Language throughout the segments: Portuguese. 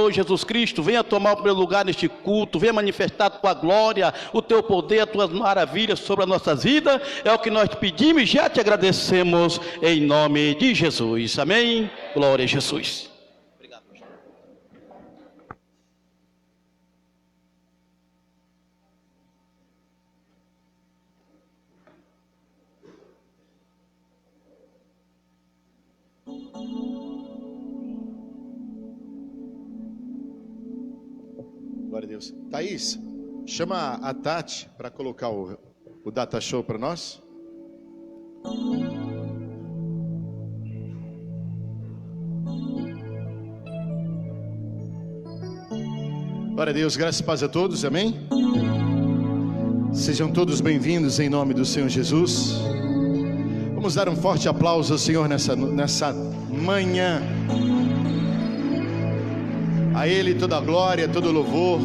Senhor Jesus Cristo, venha tomar o primeiro lugar neste culto, venha manifestar a tua glória, o teu poder, as tuas maravilhas sobre as nossas vidas. É o que nós te pedimos e já te agradecemos em nome de Jesus. Amém? Glória a Jesus. Obrigado. Glória a Deus. Thaís, chama a Tati para colocar o Data Show para nós. Glória a Deus, graças e paz a todos, amém? Sejam todos bem-vindos em nome do Senhor Jesus. Vamos dar um forte aplauso ao Senhor nessa manhã. A Ele toda a glória, todo o louvor,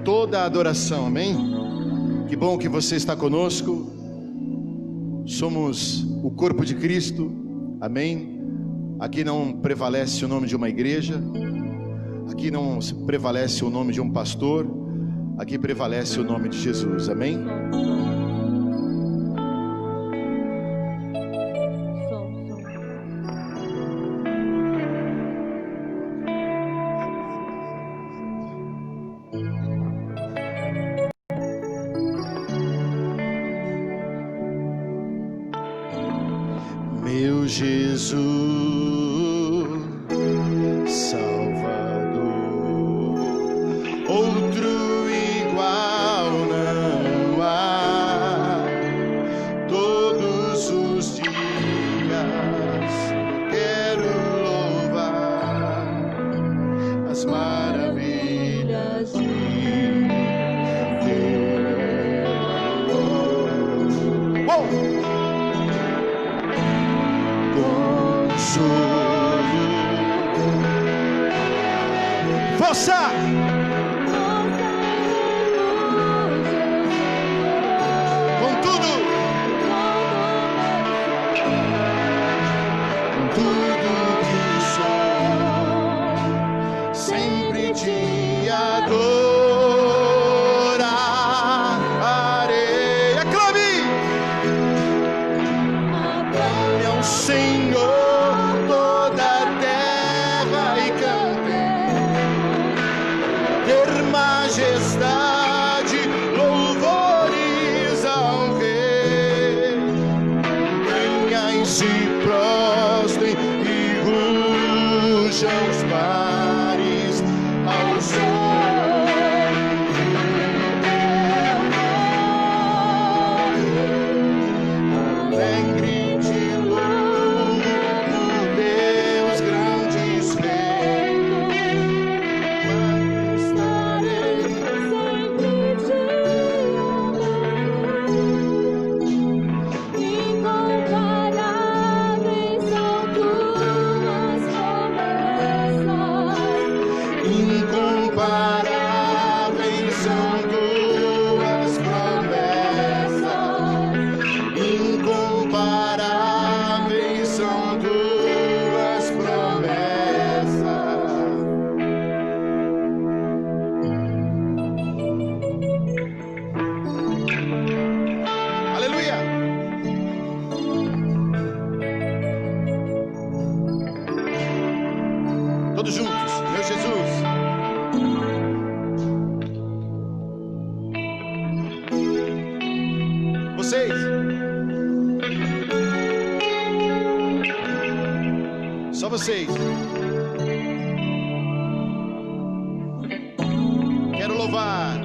toda a adoração, amém? Que bom que você está conosco. Somos o corpo de Cristo, amém? Aqui não prevalece o nome de uma igreja, aqui não prevalece o nome de um pastor, aqui prevalece o nome de Jesus, amém? Meu Jesus, Salvador, outro igual não há. Todos os dias quero louvar as maravilhas de Deus. Força! Com tudo que sou, sempre te adorarei. Aclame! Aclame ao Senhor. Majestade, louvores ao Rei. Venha e se prostrem e rujam os mares ao Senhor. Alegre de louvo Deus grandes feitos. Incomparáveis são tuas promessas, incomparáveis são tuas promessas. Aleluia! Todos juntos, meu Jesus. Vocês, só vocês. Quero louvar.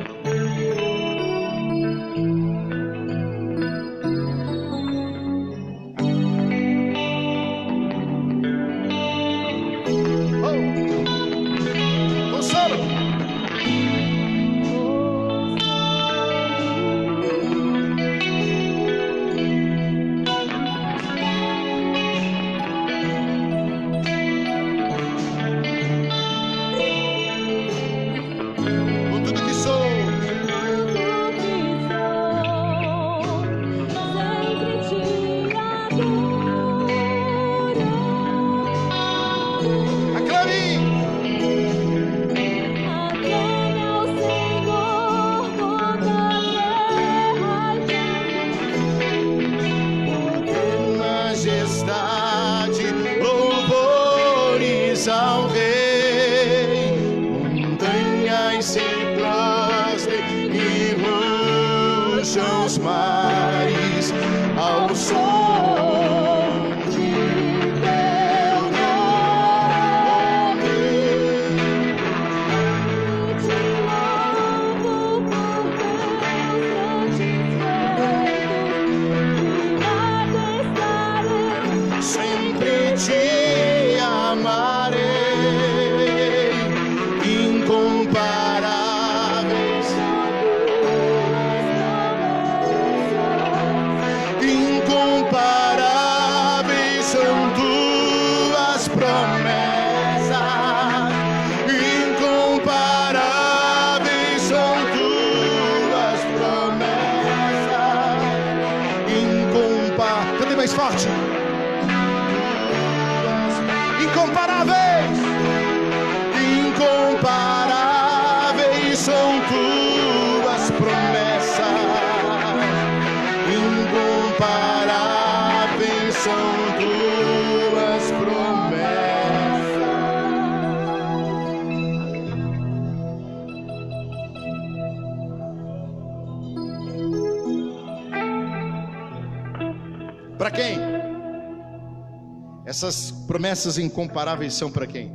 Consolo. mares, ao som de teu nome. Te louvo por teus grandes feitos, Sempre te amarei, incomparáveis, incomparáveis são tuas promessas, incomparáveis são tuas promessas, Cante mais forte. Incomparáveis, incomparáveis são tuas promessas, incomparáveis são tuas promessas. Para quem? Essas promessas incomparáveis são para quem?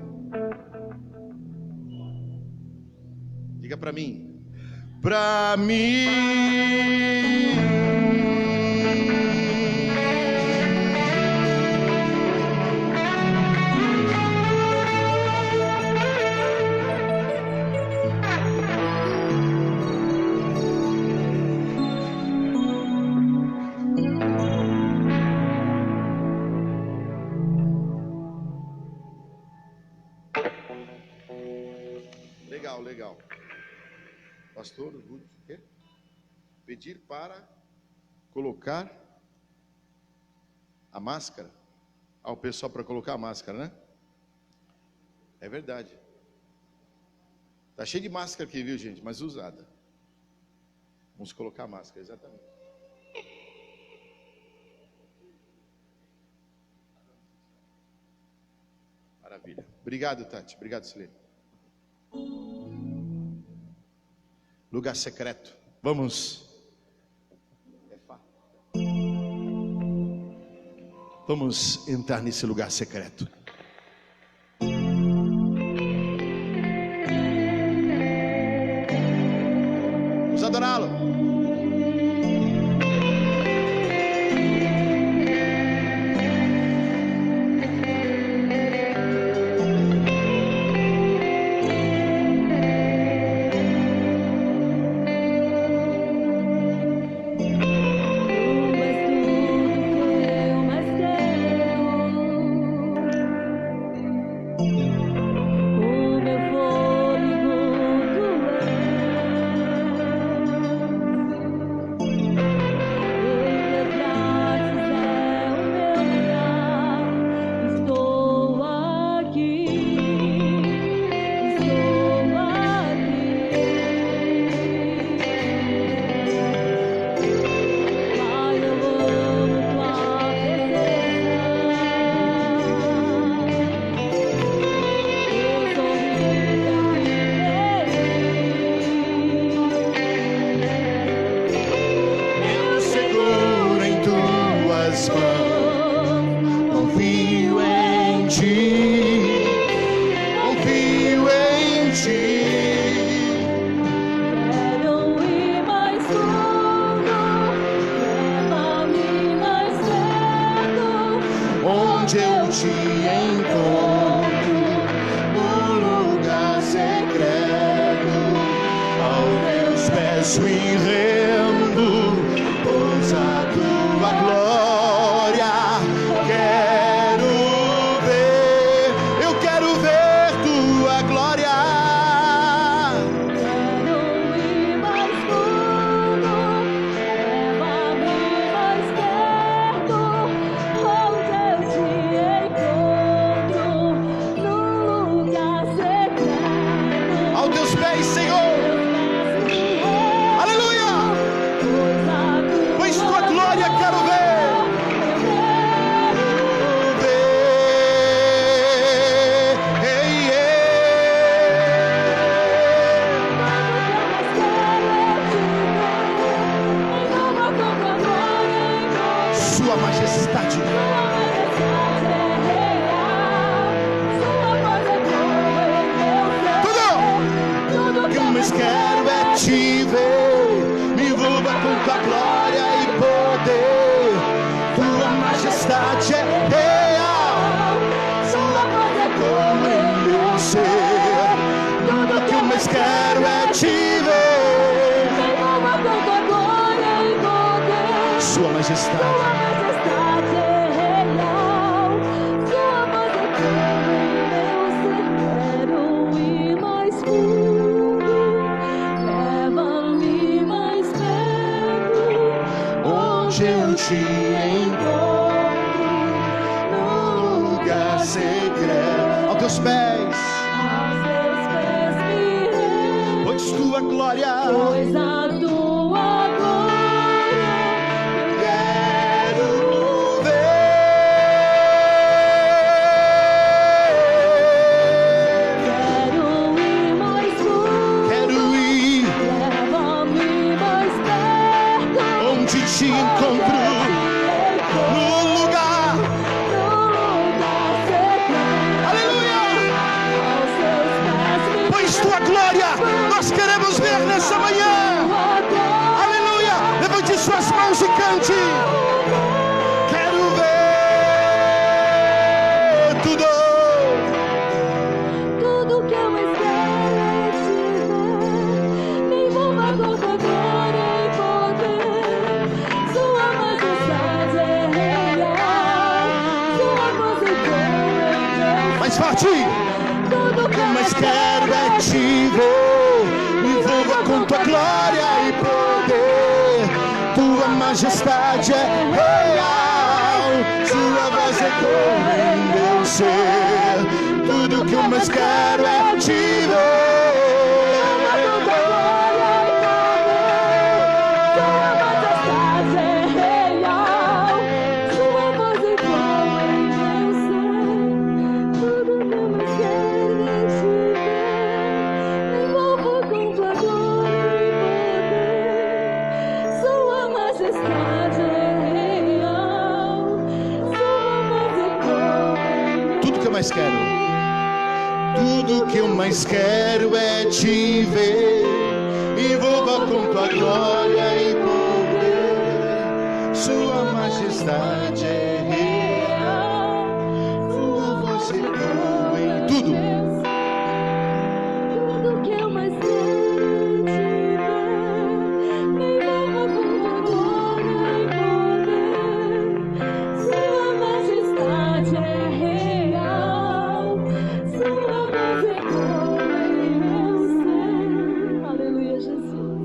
Diga para mim. Para mim. Legal. Pastor, o quê? Pedir para colocar a máscara. O pessoal para colocar a máscara, né? É verdade. Tá cheio de máscara aqui, viu, gente? Mas usada. Vamos colocar a máscara, exatamente. Maravilha. Obrigado, Tati. Obrigado, Silene. Lugar secreto. Vamos entrar nesse lugar secreto. Vamos adorá-lo. Onde eu te encontro, no lugar secreto, aos meus pés me rendo, pois a tua glória eu quero ver tua glória. quero ir mais fundo, leva-me mais perto, onde eu te encontro, no lugar secreto. Aos teus pés, Senhor. Aleluia! Pois tua glória quero ver. mais quero é te ver. Me envolva com tua glória e poder. Tua majestade é real. Sua voz é como em meu ser. Tudo que eu mais quero é te ver. Me envolva com tua glória e poder. Sua majestade. Sua majestade é real. Sua voz é como em meu ser. Quero ir mais fundo. Leva-me mais perto. Onde eu te encontro, num lugar secreto. Aos teus pés, Aos teus pés me rendo. pois tua glória Pois a tua glória quero ver. quero ir mais fundo. Quero ir Leva-me mais perto. onde te encontro, num lugar. Aleluia! Pois tua glória nós queremos ver nessa manhã. Aleluia! Levante suas mãos e cante. Quero ver tudo. Tudo que eu mais quero é te ver. Me envolva com tua glória e poder. Sua majestade é real. Sua voz é como em Deus. Mais forte. Tudo que eu Mas quero é te ver. Me envolva com tua glória e poder. Tua majestade é real. Sua voz é como em meu ser. Tudo que eu mais quero é te ver. Tudo que eu mais quero. Tudo que eu mais quero é te ver. Me envolva com tua glória e poder. Sua majestade é real. Sua voz ecoa em tudo. Tudo que eu mais quero é te ver. Me envolva com tua glória e poder. Sua majestade é real. Sua voz ecoa em meu ser. Aleluia, Jesus.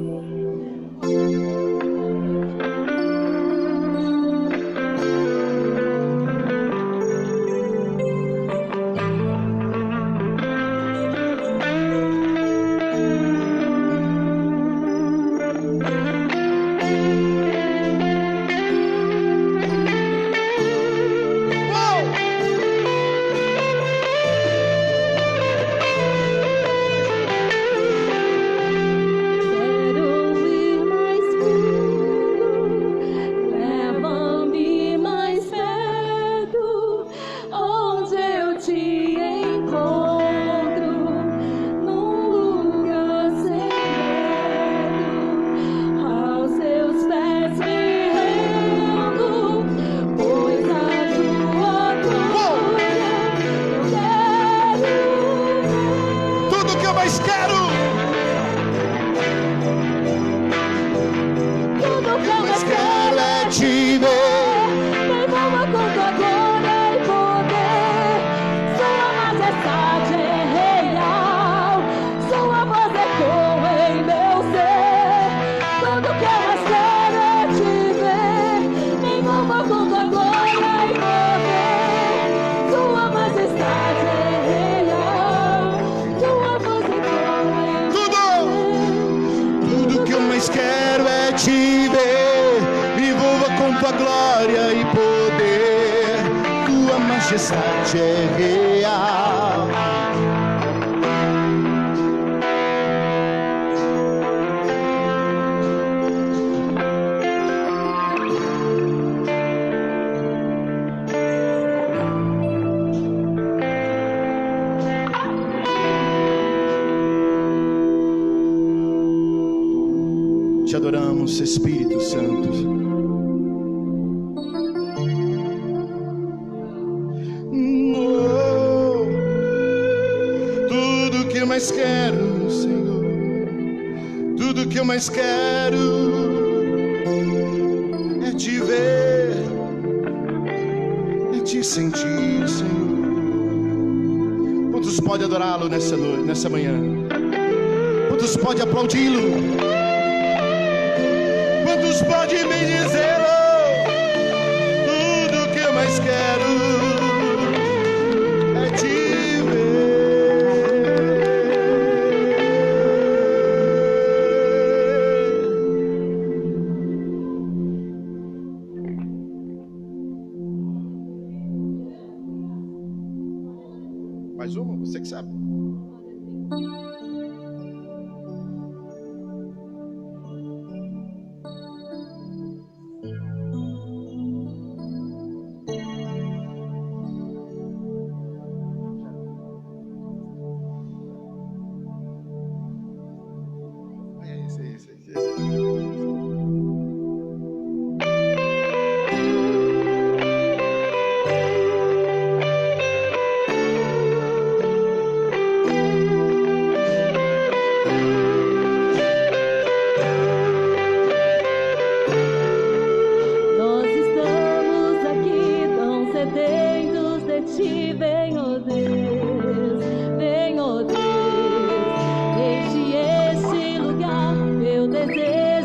Quero ir mais fundo, leva-me mais perto, onde eu te encontro, num lugar secreto. Aos seus pés me rendo, pois a tua glória eu quero ver. Tudo que eu mais quero. Tudo que eu mais Quero é te ver. me envolva com tua glória e poder. Sua majestade é real. Sua voz ecoa em meu ser. Tudo que eu mais quero é te ver. Me envolva com tua glória e poder. Sua majestade é real. Sua voz ecoa em meu ser. Tudo que eu mais quero é te ver. Me envolva com tua glória e poder. Tua majestade é real. te adoramos, Espírito Santo. Tudo que eu mais quero, Senhor, tudo que eu mais quero é te ver, é te sentir, Senhor. Quantos podem adorá-lo nessa noite, nessa manhã? Quantos podem aplaudi-lo? Quantos podem bendizê-lo? Tudo que eu mais quero é te mais uma? Você que sabe. Nós estamos aqui tão sedentos de ti, vem, ó Deus, vem, ó Deus, enche este lugar, meu desejo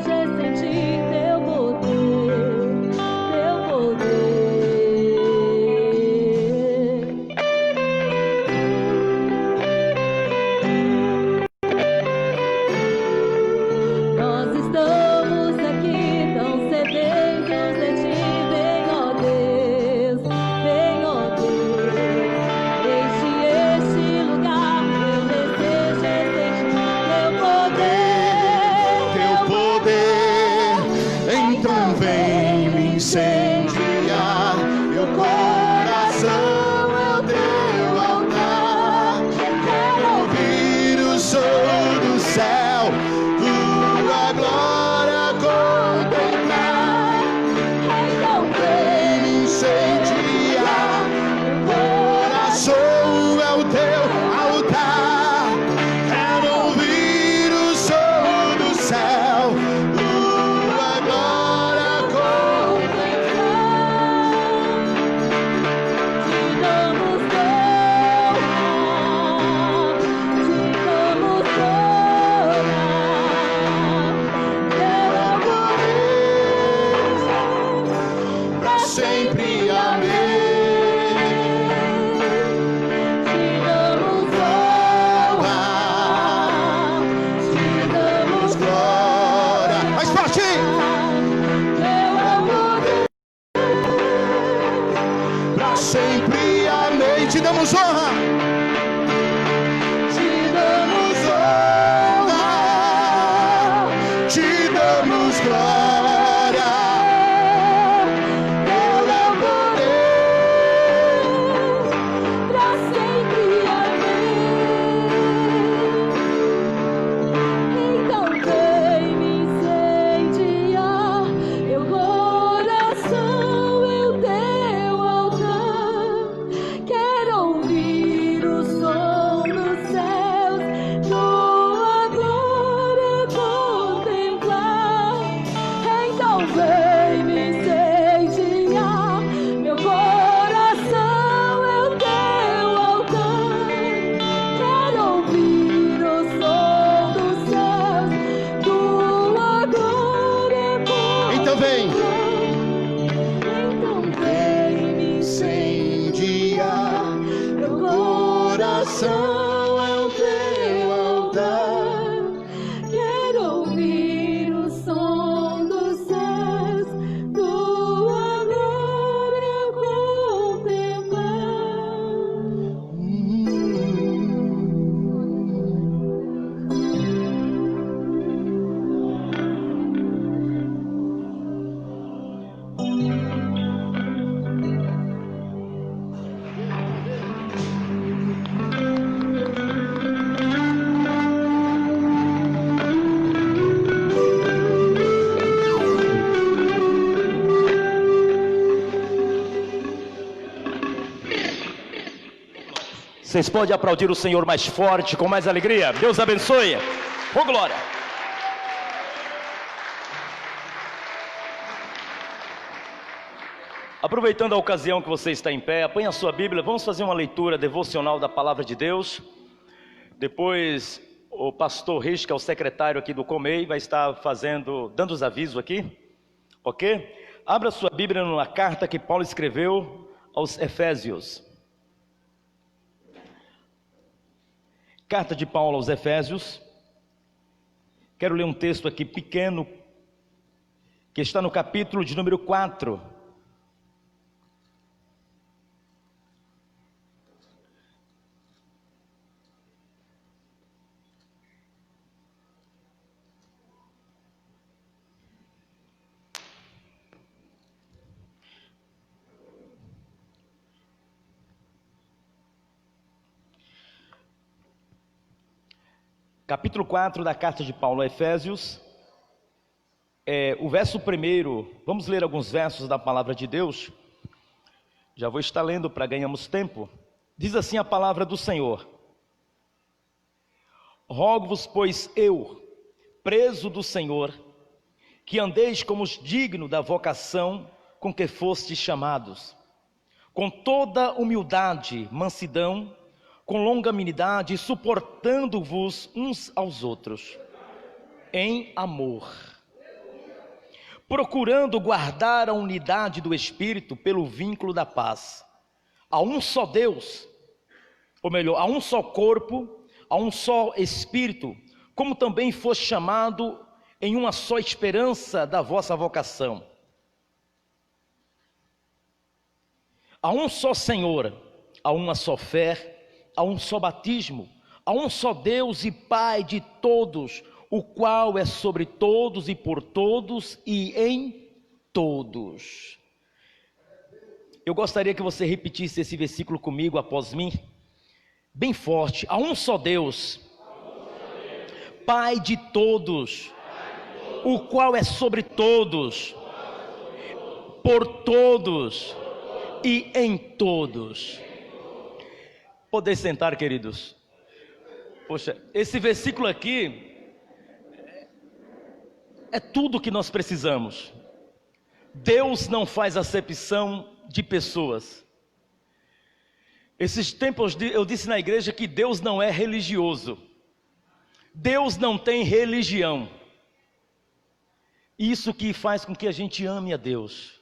Vocês podem aplaudir o Senhor mais forte, com mais alegria? Deus abençoe. Ô glória. Aproveitando a ocasião que você está em pé, apanha a sua Bíblia, vamos fazer uma leitura devocional da Palavra de Deus. Depois o pastor Rich, que é o secretário aqui do Comei, vai estar dando os avisos aqui, ok? Abra sua Bíblia na carta que Paulo escreveu aos Efésios. Carta de Paulo aos Efésios. Quero ler um texto aqui pequeno, que está no capítulo de número 4. Capítulo 4 da carta de Paulo a Efésios, o verso 1, vamos ler alguns versos da palavra de Deus, já vou estar lendo para ganharmos tempo. Diz assim a palavra do Senhor: rogo-vos, pois eu, preso do Senhor, que andeis como os dignos da vocação com que fostes chamados, com toda humildade, mansidão, com longanimidade, suportando-vos uns aos outros, em amor, procurando guardar a unidade do Espírito pelo vínculo da paz. Há um só Deus, ou melhor, há um só corpo, há um só Espírito, como também foste chamado em uma só esperança da vossa vocação. Há um só Senhor, há uma só fé, há um só batismo, há um só Deus e Pai de todos, o qual é sobre todos e por todos e em todos. Eu gostaria que você repetisse esse versículo comigo após mim, bem forte. Há um só Deus, Pai de todos, o qual é sobre todos, por todos e em todos. Poder sentar, queridos. Poxa, esse versículo aqui é tudo que nós precisamos. Deus não faz acepção de pessoas. Esses tempos eu disse na igreja que Deus não é religioso. Deus não tem religião. Isso que faz com que a gente ame a Deus.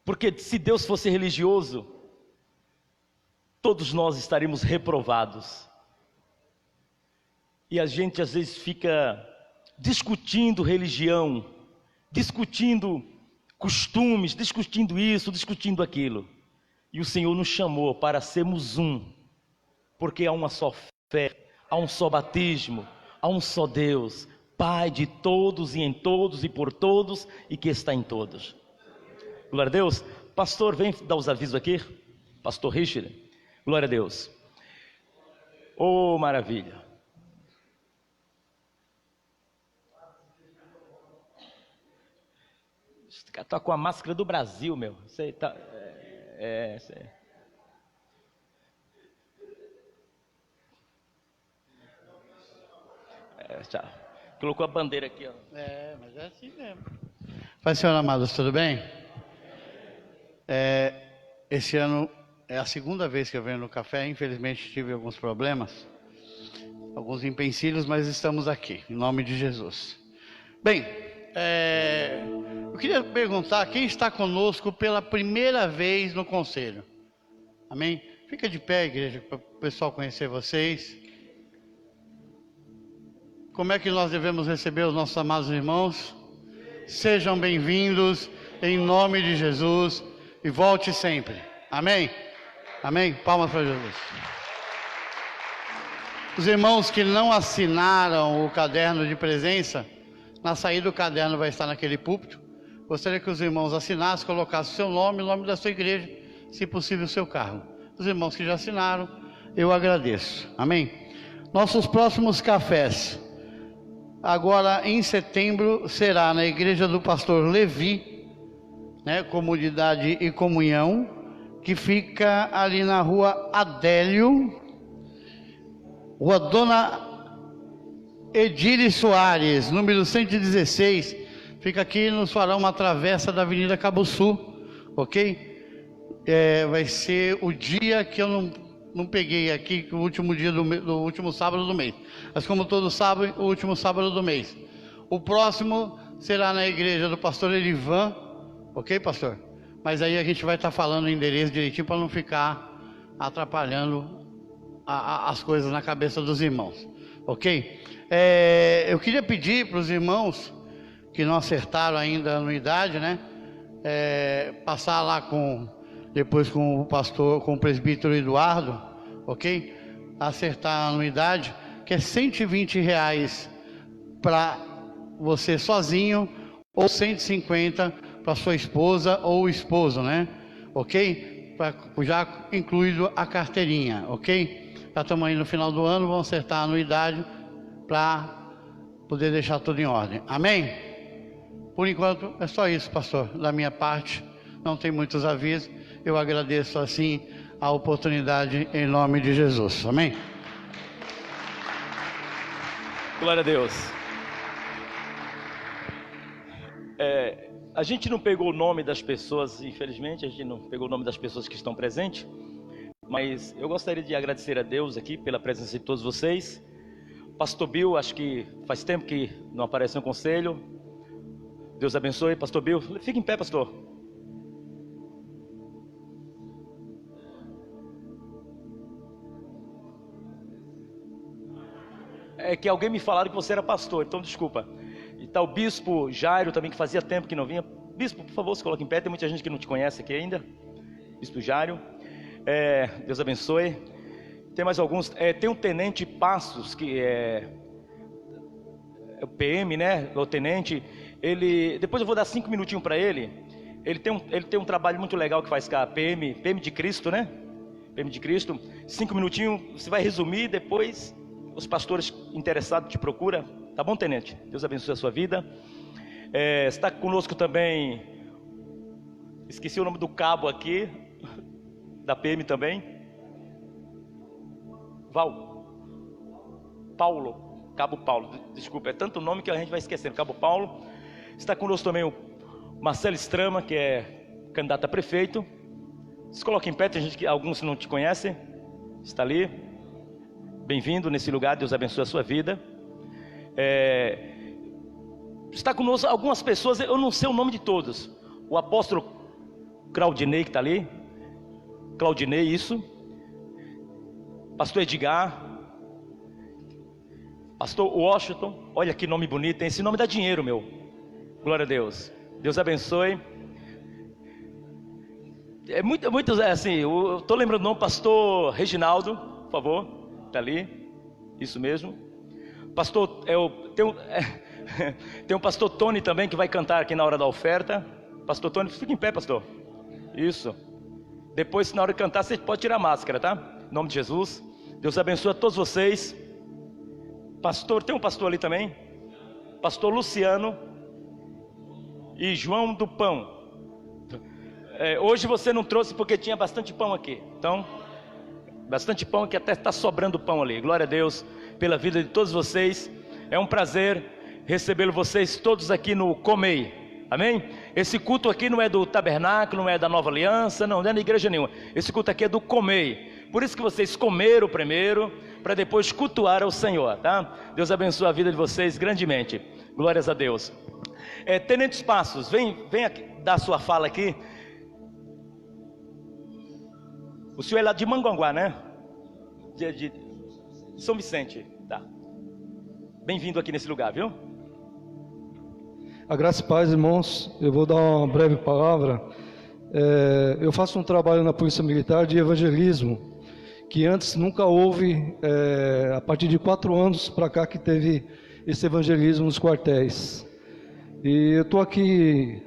Porque se Deus fosse religioso, todos nós estaremos reprovados. E a gente às vezes fica discutindo religião, discutindo costumes, discutindo isso, discutindo aquilo. E o Senhor nos chamou para sermos um, porque há uma só fé, há um só batismo, há um só Deus, Pai de todos e em todos e por todos e que está em todos. Glória a Deus. Pastor, vem dar os avisos aqui. Pastor Richard. Glória a Deus. Oh, maravilha. Esse cara tá com a máscara do Brasil, meu. Você tá... Você... Tchau. Colocou a bandeira aqui, ó. Mas é assim mesmo. Pai, Senhor amados, tudo bem? Esse ano é a segunda vez que eu venho no café. Infelizmente tive alguns problemas, alguns empecilhos, mas estamos aqui, em nome de Jesus. Bem, eu queria perguntar, quem está conosco pela primeira vez no conselho? Amém? Fica de pé, igreja, para o pessoal conhecer vocês. Como é que nós devemos receber os nossos amados irmãos? Sejam bem-vindos, em nome de Jesus, e volte sempre. Amém? Amém? Palmas para Jesus. Os irmãos que não assinaram o caderno de presença, na saída do caderno vai estar naquele púlpito. Gostaria que os irmãos assinassem, colocassem o seu nome, o nome da sua igreja, se possível o seu cargo. Os irmãos que já assinaram, eu agradeço. Amém? Nossos próximos cafés, agora em setembro, será na igreja do pastor Levi, né, comunidade e comunhão, que fica ali na rua Adélio, rua Dona Edile Soares, número 116, fica aqui nos fará uma travessa da Avenida Cabo Sul, ok? Vai ser o dia que eu não peguei aqui, o último dia do último sábado do mês, mas como todo sábado, o último sábado do mês. O próximo será na igreja do pastor Elivan, ok, pastor? Mas aí a gente vai estar falando o endereço direitinho para não ficar atrapalhando as coisas na cabeça dos irmãos, ok? Eu queria pedir para os irmãos que não acertaram ainda a anuidade, né? Passar lá depois com o pastor, com o presbítero Eduardo, ok? Acertar a anuidade, que é R$120 para você sozinho, ou 150 para sua esposa ou esposo, né? Ok? Já incluído a carteirinha, ok? Já estamos aí no final do ano, vamos acertar a anuidade para poder deixar tudo em ordem. Amém? Por enquanto é só isso, pastor, da minha parte. Não tem muitos avisos. Eu agradeço assim a oportunidade em nome de Jesus. Amém? Glória a Deus. A gente não pegou o nome das pessoas, infelizmente, a gente não pegou o nome das pessoas que estão presentes, mas eu gostaria de agradecer a Deus aqui pela presença de todos vocês. Pastor Bill, acho que faz tempo que não aparece no conselho. Deus abençoe, Pastor Bill. Fique em pé, pastor. É que alguém me falaram que você era pastor, então desculpa. E está o bispo Jairo também, que fazia tempo que não vinha. Bispo, por favor, se coloque em pé. Tem muita gente que não te conhece aqui ainda. Bispo Jairo. Deus abençoe. Tem mais alguns. Tem um tenente Passos, que é o PM, né? O tenente. Depois eu vou dar 5 minutinhos para ele. Ele tem um trabalho muito legal que faz com a PM de Cristo, né? PM de Cristo. 5 minutinhos, você vai resumir, depois os pastores interessados te procuram. Tá bom, tenente? Deus abençoe a sua vida. Está conosco também, esqueci o nome do cabo aqui, da PM também. Cabo Paulo, desculpa, é tanto nome que a gente vai esquecendo. Cabo Paulo. Está conosco também o Marcelo Strama, que é candidato a prefeito. Se coloque em pé, tem gente que alguns não te conhecem. Está ali. Bem-vindo nesse lugar, Deus abençoe a sua vida. Está conosco algumas pessoas, eu não sei o nome de todos. O apóstolo Claudinei, que está ali. Claudinei, isso. Pastor Edgar. Pastor Washington. Olha que nome bonito, hein? Esse nome dá dinheiro, meu. Glória a Deus. Deus abençoe. Assim, eu estou lembrando o nome, pastor Reginaldo, por favor. Está ali. Isso mesmo. Pastor, tem um pastor Tony também que vai cantar aqui na hora da oferta. Pastor Tony, fica em pé, pastor. Isso. Depois, na hora de cantar, você pode tirar a máscara, tá? Em nome de Jesus. Deus abençoe a todos vocês. Pastor, tem um pastor ali também. Pastor Luciano e João do Pão. Hoje você não trouxe porque tinha bastante pão aqui. Então, bastante pão, que até está sobrando pão ali. Glória a Deus pela vida de todos vocês. É um prazer recebê-lo vocês todos aqui no Comei. Amém? Esse culto aqui não é do Tabernáculo, não é da Nova Aliança, não é da igreja nenhuma. Esse culto aqui é do Comei. Por isso que vocês comeram primeiro, para depois cultuar ao Senhor, tá? Deus abençoe a vida de vocês grandemente. Glórias a Deus. Tenente Passos, vem aqui, dar a sua fala aqui. O senhor é lá de Manguanguá, né? De São Vicente, tá? Bem-vindo aqui nesse lugar, viu? A graça e paz, irmãos. Eu vou dar uma breve palavra. Eu faço um trabalho na Polícia Militar de evangelismo, que antes nunca houve, a partir de 4 anos para cá que teve esse evangelismo nos quartéis. E eu estou aqui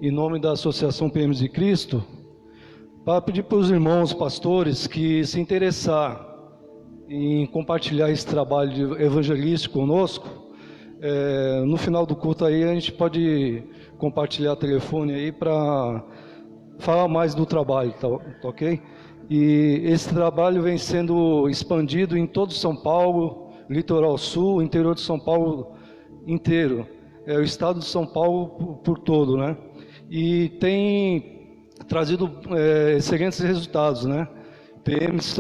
em nome da Associação PMs de Cristo, para pedir para os irmãos pastores que se interessar em compartilhar esse trabalho evangelístico conosco. No final do culto aí a gente pode compartilhar o telefone aí para falar mais do trabalho, tá ok? E esse trabalho vem sendo expandido em todo São Paulo, Litoral Sul, interior de São Paulo inteiro, o estado de São Paulo por todo, né? E tem trazido excelentes resultados, né? PMs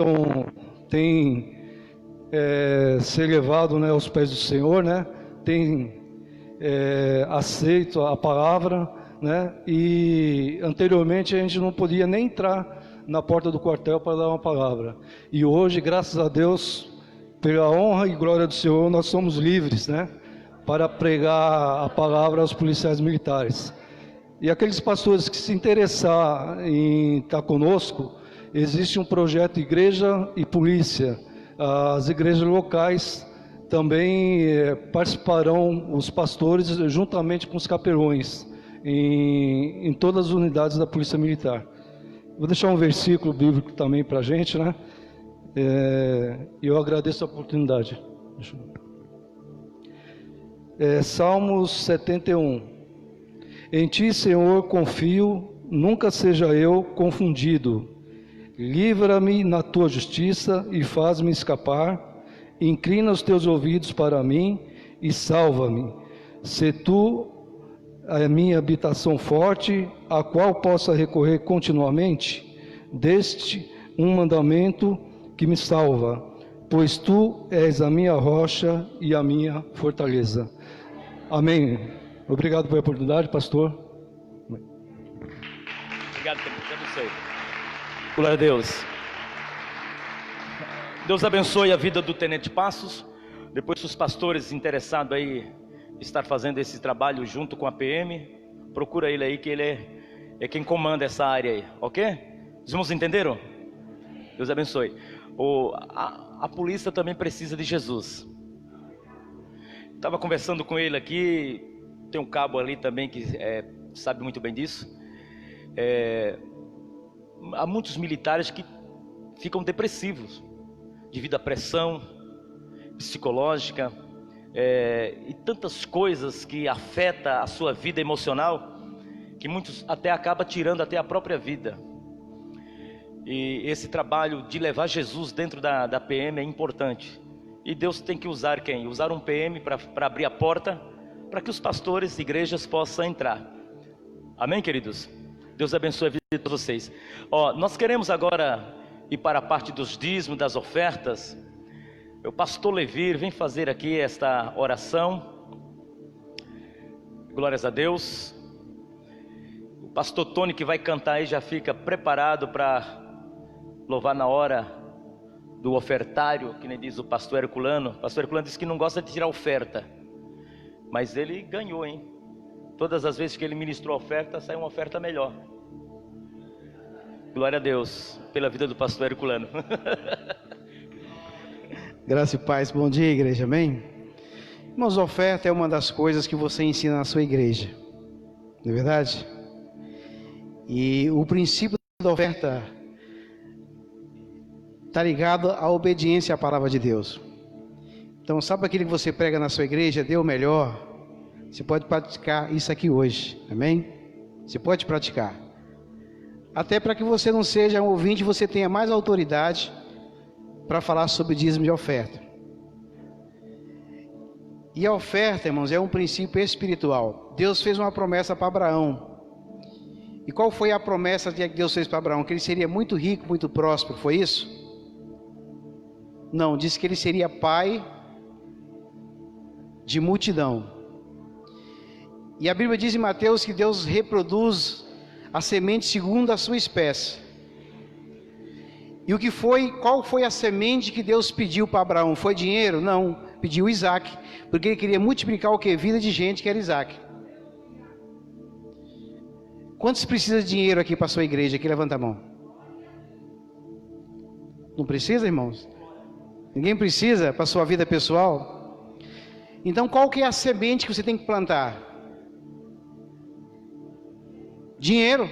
tem se levado, né, aos pés do Senhor, né? Tem aceito a palavra, né? E anteriormente a gente não podia nem entrar na porta do quartel para dar uma palavra. E hoje, graças a Deus, pela honra e glória do Senhor, nós somos livres, né? Para pregar a palavra aos policiais militares. E aqueles pastores que se interessar em estar conosco, existe um projeto Igreja e Polícia. As igrejas locais também participarão, os pastores, juntamente com os capelões, em todas as unidades da Polícia Militar. Vou deixar um versículo bíblico também para a gente, né? E eu agradeço a oportunidade. Salmos 71. Em ti, Senhor, confio, nunca seja eu confundido. Livra-me na tua justiça e faz-me escapar. Inclina os teus ouvidos para mim e salva-me. Se tu a minha habitação forte, a qual possa recorrer continuamente, deste um mandamento que me salva, pois tu és a minha rocha e a minha fortaleza. Amém. Obrigado pela oportunidade, pastor. Obrigado, Deus abençoe. Glória a Deus. Deus abençoe a vida do Tenente Passos. Depois, os pastores interessados aí estar fazendo esse trabalho junto com a PM, procura ele aí, que ele é quem comanda essa área aí, ok? Os irmãos entenderam? Deus abençoe. A polícia também precisa de Jesus. Estava conversando com ele aqui, tem um cabo ali também que sabe muito bem disso. Há muitos militares que ficam depressivos devido à pressão psicológica, e tantas coisas que afetam a sua vida emocional, que muitos até acabam tirando até a própria vida. E esse trabalho de levar Jesus dentro da PM é importante. E Deus tem que usar quem? Usar um PM para abrir a porta, para que os pastores e igrejas possam entrar. Amém, queridos? Deus abençoe a vida de todos vocês. Nós queremos agora ir para a parte dos dízimos, das ofertas. O pastor Levir vem fazer aqui esta oração. Glórias a Deus. O pastor Tony, que vai cantar aí, já fica preparado para louvar na hora do ofertário, que nem diz o pastor Herculano. O pastor Herculano disse que não gosta de tirar oferta, mas ele ganhou, hein? Todas as vezes que ele ministrou a oferta, saiu uma oferta melhor. Glória a Deus pela vida do pastor Herculano. Graça e paz, bom dia, igreja, amém? Irmãos, oferta é uma das coisas que você ensina na sua igreja, não é verdade? E o princípio da oferta está ligado à obediência à palavra de Deus. Então, sabe aquilo que você prega na sua igreja, dê o melhor? Você pode praticar isso aqui hoje, amém? Você pode praticar. Até para que você não seja um ouvinte, você tenha mais autoridade para falar sobre dízimo de oferta. E a oferta, irmãos, é um princípio espiritual. Deus fez uma promessa para Abraão. E qual foi a promessa que Deus fez para Abraão? Que ele seria muito rico, muito próspero, foi isso? Não, disse que ele seria pai de multidão. E a Bíblia diz em Mateus que Deus reproduz a semente segundo a sua espécie. E qual foi a semente que Deus pediu para Abraão? Foi dinheiro? Não, pediu Isaac, porque ele queria multiplicar o que? Vida de gente, que era Isaac. Quantos precisam de dinheiro aqui para a sua igreja? Aqui, levanta a mão. Não precisa, irmãos? Ninguém precisa para a sua vida pessoal? Então qual que é a semente que você tem que plantar? Dinheiro.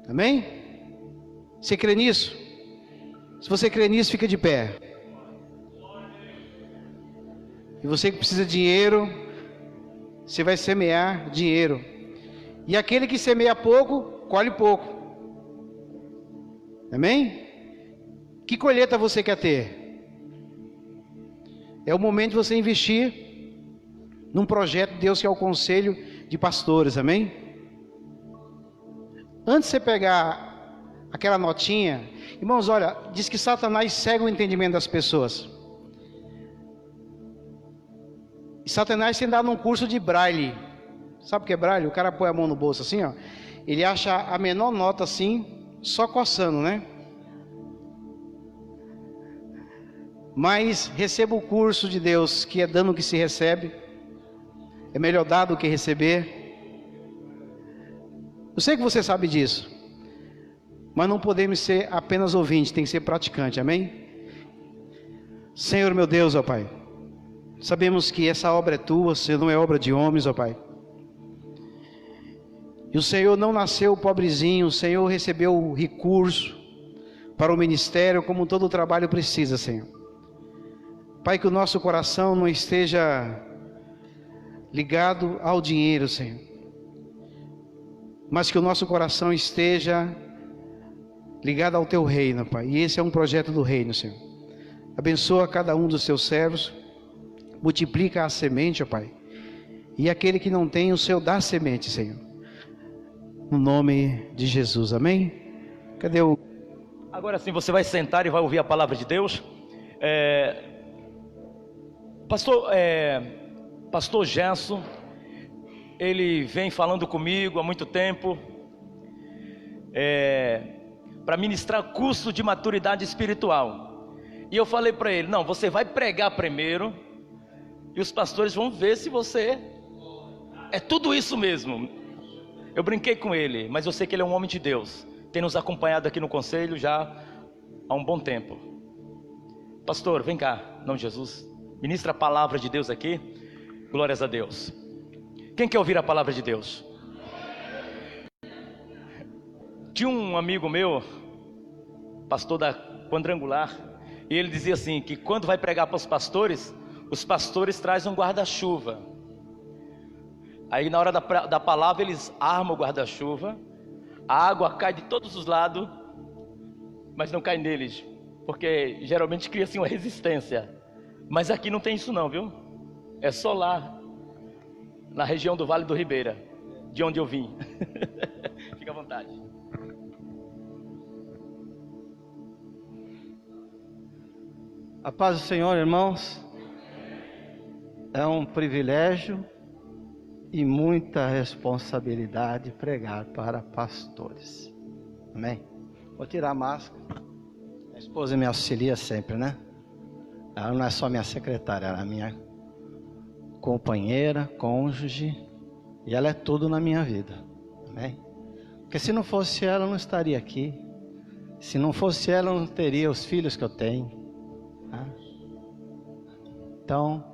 Amém? Você crê nisso? Se você crê nisso, fica de pé. E você que precisa de dinheiro, você vai semear dinheiro. E aquele que semeia pouco, colhe pouco. Amém? Que colheita você quer ter? É o momento de você investir num projeto de Deus, que é o conselho de pastores, amém? Antes de você pegar aquela notinha, irmãos, olha, diz que Satanás cega o entendimento das pessoas. E Satanás tem dado um curso de braille. Sabe o que é braille? O cara põe a mão no bolso assim, ó. Ele acha a menor nota assim, só coçando, né? Mas receba o curso de Deus, que é dando o que se recebe. É melhor dar do que receber. Eu sei que você sabe disso, mas não podemos ser apenas ouvintes, tem que ser praticante, amém? Senhor meu Deus, ó Pai, sabemos que essa obra é tua, Senhor, não é obra de homens, ó Pai. E o Senhor não nasceu pobrezinho, o Senhor recebeu o recurso para o ministério, como todo o trabalho precisa, Senhor. Pai, que o nosso coração não esteja ligado ao dinheiro, Senhor, mas que o nosso coração esteja ligado ao Teu reino, Pai. E esse é um projeto do reino, Senhor. Abençoa cada um dos Teus servos, multiplica a semente, ó Pai. E aquele que não tem, o Senhor dá semente, Senhor. No nome de Jesus, amém? Cadê o... Agora sim, você vai sentar e vai ouvir a palavra de Deus. Pastor Gerson, ele vem falando comigo há muito tempo, para ministrar curso de maturidade espiritual. E eu falei para ele, não, você vai pregar primeiro, e os pastores vão ver se você é tudo isso mesmo. Eu brinquei com ele, mas eu sei que ele é um homem de Deus, tem nos acompanhado aqui no conselho já há um bom tempo. Pastor, vem cá, em nome de Jesus, ministra a palavra de Deus aqui. Glórias a Deus. Quem quer ouvir a palavra de Deus? Tinha um amigo meu, pastor da Quadrangular, e ele dizia assim, que quando vai pregar para os pastores trazem um guarda-chuva. Aí na hora da palavra eles armam o guarda-chuva, a água cai de todos os lados, mas não cai neles, porque geralmente cria assim uma resistência. Mas aqui não tem isso não, viu? É só lá, na região do Vale do Ribeira, de onde eu vim. Fica à vontade. A paz do Senhor, irmãos. É um privilégio e muita responsabilidade pregar para pastores. Amém? Vou tirar a máscara. A esposa me auxilia sempre, né? Ela não é só minha secretária, ela é minha companheira, cônjuge, e ela é tudo na minha vida. Amém? Porque se não fosse ela, eu não estaria aqui. Se não fosse ela, eu não teria os filhos que eu tenho. Tá? Então,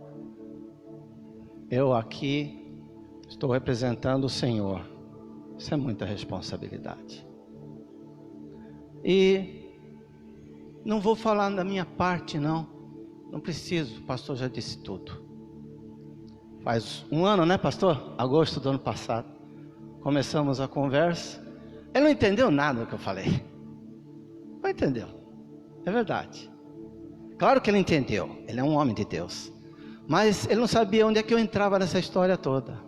eu aqui estou representando o Senhor. Isso é muita responsabilidade. E não vou falar da minha parte, não. Não preciso, o pastor já disse tudo. Faz um ano, né, pastor? Agosto do ano passado. Começamos a conversa. Ele não entendeu nada do que eu falei. Não entendeu. É verdade. Claro que ele entendeu. Ele é um homem de Deus. Mas ele não sabia onde é que eu entrava nessa história toda.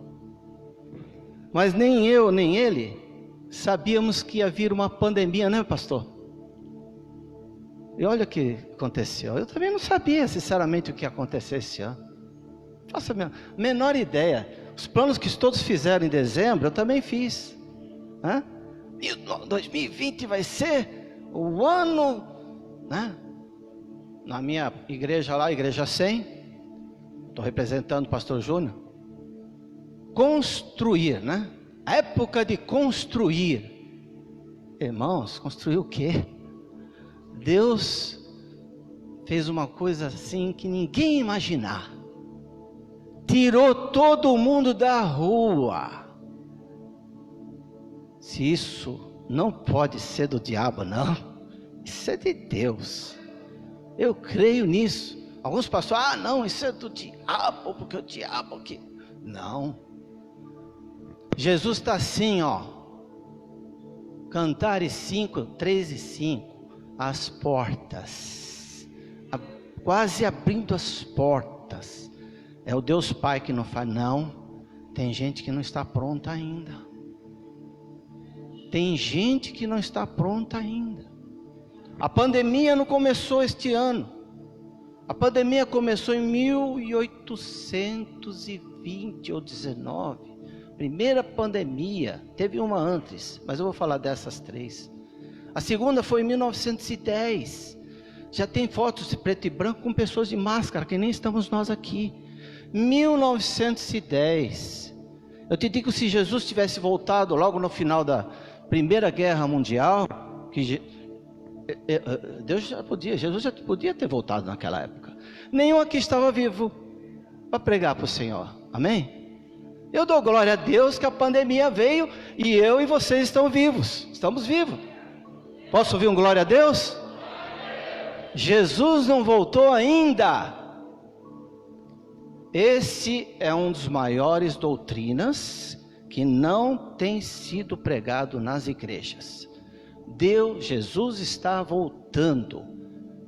Mas nem eu, nem ele sabíamos que ia vir uma pandemia, né, pastor? E olha o que aconteceu. Eu também não sabia, sinceramente, o que ia acontecer esse ano. Faça a menor ideia. Os planos que todos fizeram em dezembro, eu também fiz. 2020 vai ser o ano, né? Na minha igreja lá, Igreja 100, estou representando o pastor Júnior. Construir, né? A época de construir. Irmãos, construir o quê? Deus fez uma coisa assim que ninguém ia imaginar. Tirou todo mundo da rua. Se isso não pode ser do diabo, não. Isso é de Deus. Eu creio nisso. Alguns pastores, não, isso é do diabo, porque o diabo que... Não. Jesus está assim, ó. Cantares 5, 3 e 5. As portas, quase abrindo as portas. É o Deus Pai que não faz. Não, tem gente que não está pronta ainda. Tem gente que não está pronta ainda. A pandemia não começou este ano. A pandemia começou em 1820 ou 19. Primeira pandemia, teve uma antes, mas eu vou falar dessas 3. A segunda foi em 1910. Já tem fotos de preto e branco com pessoas de máscara, que nem estamos nós aqui. 1910. Eu te digo, se Jesus tivesse voltado logo no final da Primeira Guerra Mundial, que Jesus já podia ter voltado naquela época. Nenhum aqui estava vivo para pregar para o Senhor. Amém? Eu dou glória a Deus que a pandemia veio e eu e vocês estão vivos. Estamos vivos. Posso ouvir um glória a Deus? Jesus não voltou ainda. Esse é um dos maiores doutrinas que não tem sido pregado nas igrejas. Jesus está voltando.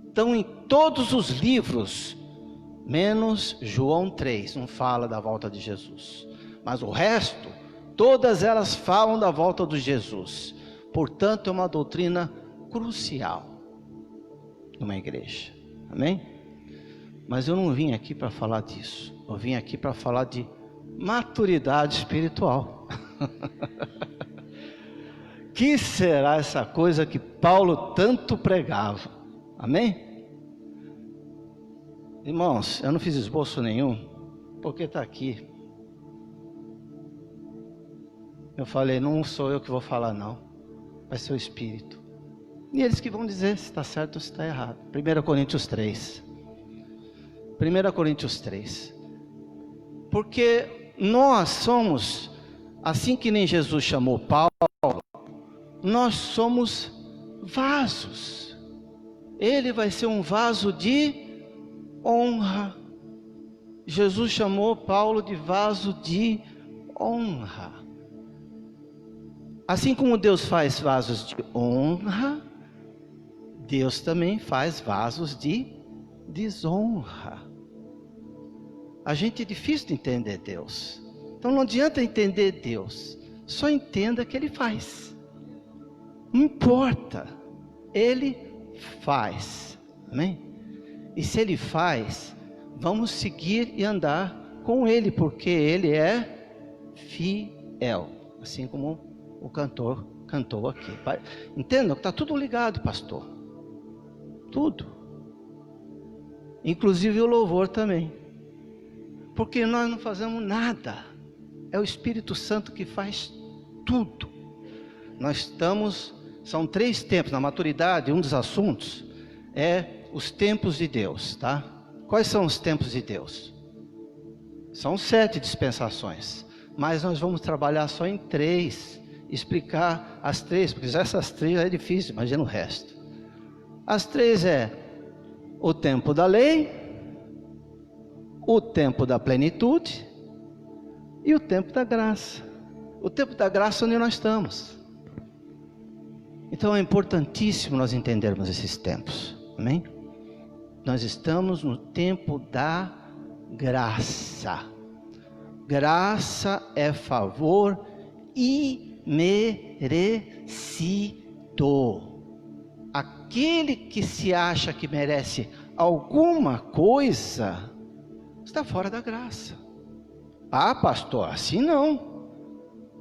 Então, em todos os livros, menos João 3, não fala da volta de Jesus. Mas o resto, todas elas falam da volta de Jesus. Portanto, é uma doutrina crucial numa igreja. Amém? Mas eu não vim aqui para falar disso. Eu vim aqui para falar de maturidade espiritual. Que será essa coisa que Paulo tanto pregava? Amém? Irmãos, eu não fiz esboço nenhum, porque está aqui. Eu falei, não sou eu que vou falar não, vai ser o Espírito. E eles que vão dizer se está certo ou se está errado. 1 Coríntios 3. 1 Coríntios 3. Porque nós somos, assim que nem Jesus chamou Paulo, nós somos vasos. Ele vai ser um vaso de honra. Jesus chamou Paulo de vaso de honra. Assim como Deus faz vasos de honra, Deus também faz vasos de desonra. A gente é difícil de entender Deus. Então não adianta entender Deus. Só entenda que Ele faz. Não importa. Ele faz. Amém? E se Ele faz, vamos seguir e andar com Ele, porque Ele é fiel. Assim como o cantor cantou aqui. Entendam que está tudo ligado, pastor. Tudo. Inclusive o louvor também. Porque nós não fazemos nada. É o Espírito Santo que faz tudo. Nós estamos, são 3 tempos. Na maturidade, um dos assuntos é os tempos de Deus, tá? Quais são os tempos de Deus? São 7 dispensações. Mas nós vamos trabalhar só em 3. Explicar as 3, porque essas 3 é difícil, imagina o resto. As 3 é o tempo da lei, o tempo da plenitude e o tempo da graça. O tempo da graça é onde nós estamos. Então é importantíssimo nós entendermos esses tempos. Amém? Nós estamos no tempo da graça. Graça é favor imerecido. Aquele que se acha que merece alguma coisa está fora da graça. Ah, pastor, assim não.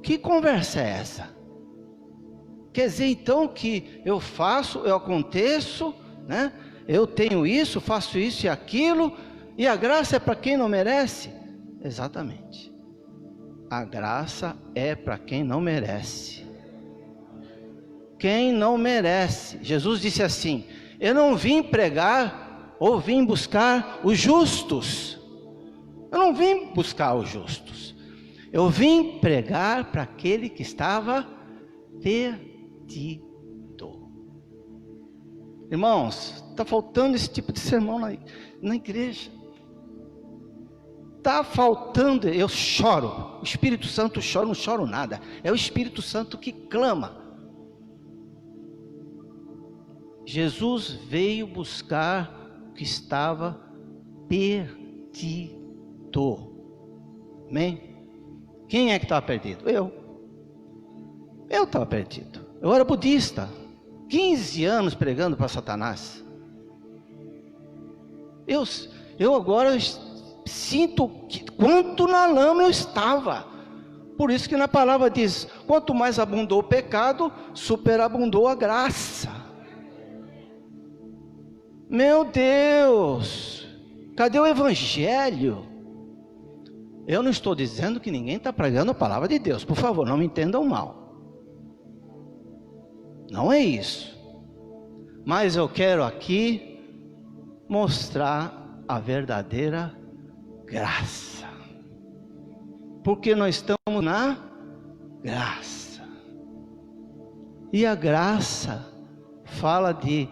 Que conversa é essa? Quer dizer então que eu faço, eu aconteço, né? Eu tenho isso, faço isso e aquilo, e a graça é para quem não merece? Exatamente. A graça é para quem não merece. Quem não merece. Jesus disse assim: eu não vim pregar ou vim buscar os justos. Eu não vim buscar os justos. Eu vim pregar para aquele que estava perdido. Irmãos, está faltando esse tipo de sermão na igreja. Está faltando, eu choro. O Espírito Santo chora, não choro nada. É o Espírito Santo que clama. Jesus veio buscar o que estava perdido. Amém? Quem é que estava perdido? Eu estava perdido. Eu era budista, 15 anos pregando para Satanás. Eu agora sinto quanto na lama eu estava. Por isso que na palavra diz: quanto mais abundou o pecado, superabundou a graça. Meu Deus, cadê o evangelho? Eu não estou dizendo que ninguém está pregando a palavra de Deus, por favor, não me entendam mal. Não é isso. Mas eu quero aqui mostrar a verdadeira graça. Porque nós estamos na graça. E a graça fala de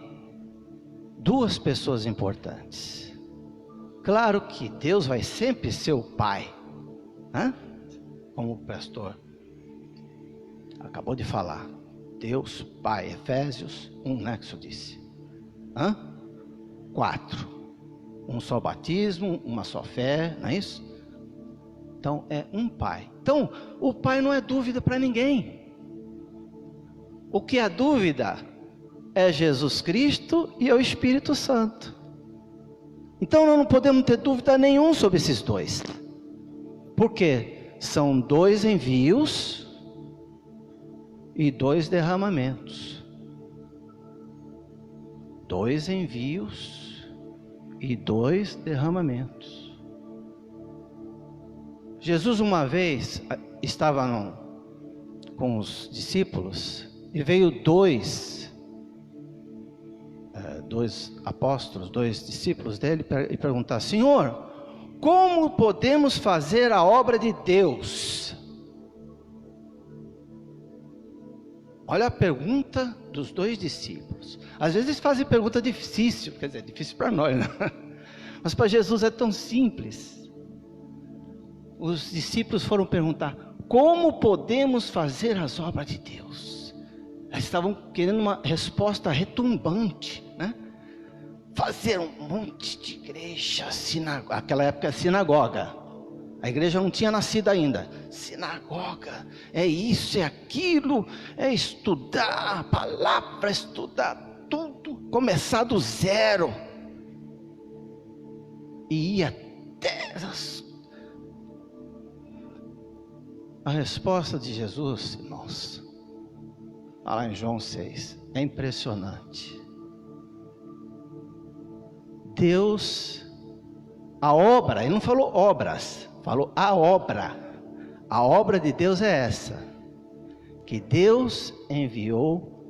duas pessoas importantes. Claro que Deus vai sempre ser o Pai, né? Como o pastor acabou de falar. Deus, Pai, Efésios 1, né, que o senhor disse. 4. Um só batismo, uma só fé, não é isso? Então é um Pai. Então o Pai não é dúvida para ninguém. O que é dúvida é Jesus Cristo e é o Espírito Santo. Então nós não podemos ter dúvida nenhuma sobre esses dois. Porque são 2 envios e 2 derramamentos. 2 envios e 2 derramamentos. Jesus uma vez estava com os discípulos e veio dois apóstolos, 2 discípulos dele e perguntar: Senhor, como podemos fazer a obra de Deus? Olha a pergunta dos 2 discípulos. Às vezes fazem pergunta difícil, quer dizer, difícil para nós, né? Mas para Jesus é tão simples. Os discípulos foram perguntar: como podemos fazer as obras de Deus? Eles estavam querendo uma resposta retumbante, né? Fazer um monte de igreja, aquela época é sinagoga. A igreja não tinha nascido ainda. Sinagoga, é isso, é aquilo, é estudar a palavra, estudar tudo, começar do zero. E ir até a resposta de Jesus, irmãos, lá em João 6, é impressionante. Deus, a obra, ele não falou obras, falou a obra. A obra de Deus é essa: que Deus enviou,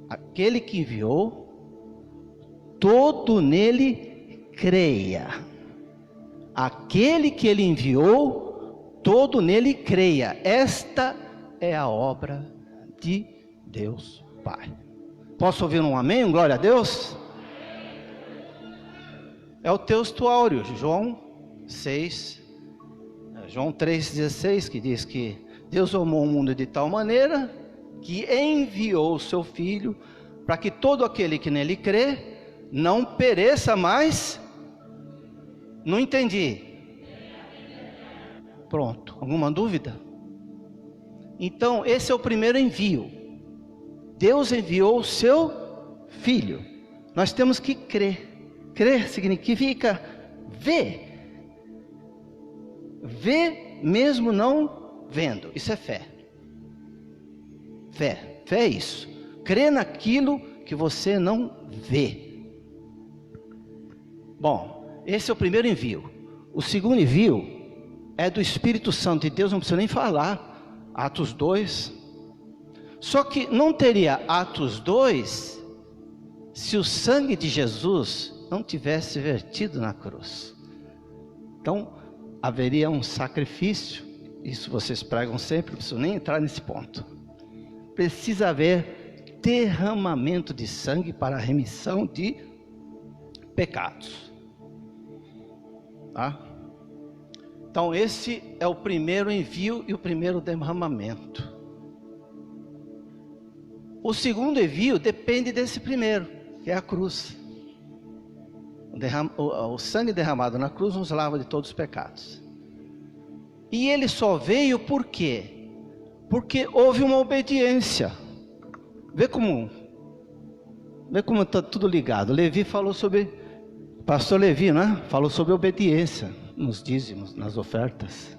aquele que enviou, todo nele creia. Aquele que ele enviou, todo nele creia. Esta é a obra de Deus Pai. Posso ouvir um amém? Um glória a Deus? É o texto áureo, João 3,16, que diz que Deus amou o mundo de tal maneira que enviou o seu Filho, para que todo aquele que nele crê não pereça mais. Não entendi. Pronto, alguma dúvida? Então esse é o primeiro envio. Deus enviou o seu Filho. Nós temos que crer. Crer significa ver. Ver mesmo não vendo. Isso é fé. Fé é isso. Crer naquilo que você não vê. Bom, esse é o primeiro envio. O segundo envio é do Espírito Santo de Deus, não precisa nem falar. Atos 2. Só que não teria Atos 2 se o sangue de Jesus não tivesse vertido na cruz. Então haveria um sacrifício. Isso vocês pregam sempre, não preciso nem entrar nesse ponto. Precisa haver derramamento de sangue para a remissão de pecados. Tá? Então esse é o primeiro envio e o primeiro derramamento. O segundo envio depende desse primeiro, que é a cruz. O sangue derramado na cruz nos lava de todos os pecados. E ele só veio por quê? Porque houve uma obediência. Vê como está tudo ligado. Levi falou sobre, pastor Levi, né? Falou sobre obediência nos dízimos, nas ofertas.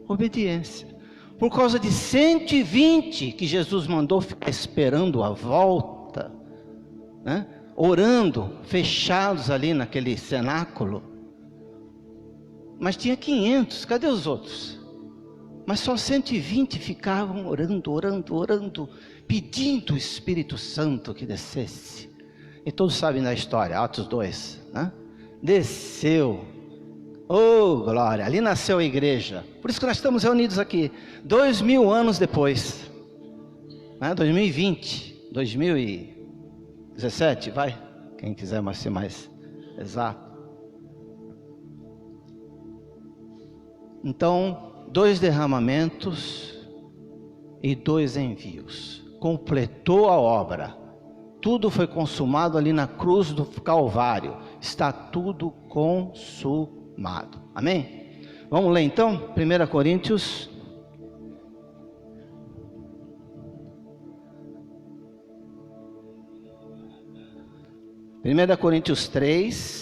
Obediência. Por causa de 120 que Jesus mandou ficar esperando a volta, né? Orando, fechados ali naquele cenáculo. Mas tinha 500, cadê os outros? Mas só 120 ficavam orando, pedindo o Espírito Santo que descesse. E todos sabem da história, Atos 2, né? Desceu. Oh, glória, ali nasceu a igreja. Por isso que nós estamos reunidos aqui, 2000 anos depois, né? 2020, 2017, vai, quem quiser ser mais exato. Então, 2 derramamentos e 2 envios, completou a obra, tudo foi consumado ali na cruz do Calvário, está tudo consumado, amém? Vamos ler então, 1 Coríntios, Primeira Coríntios 3,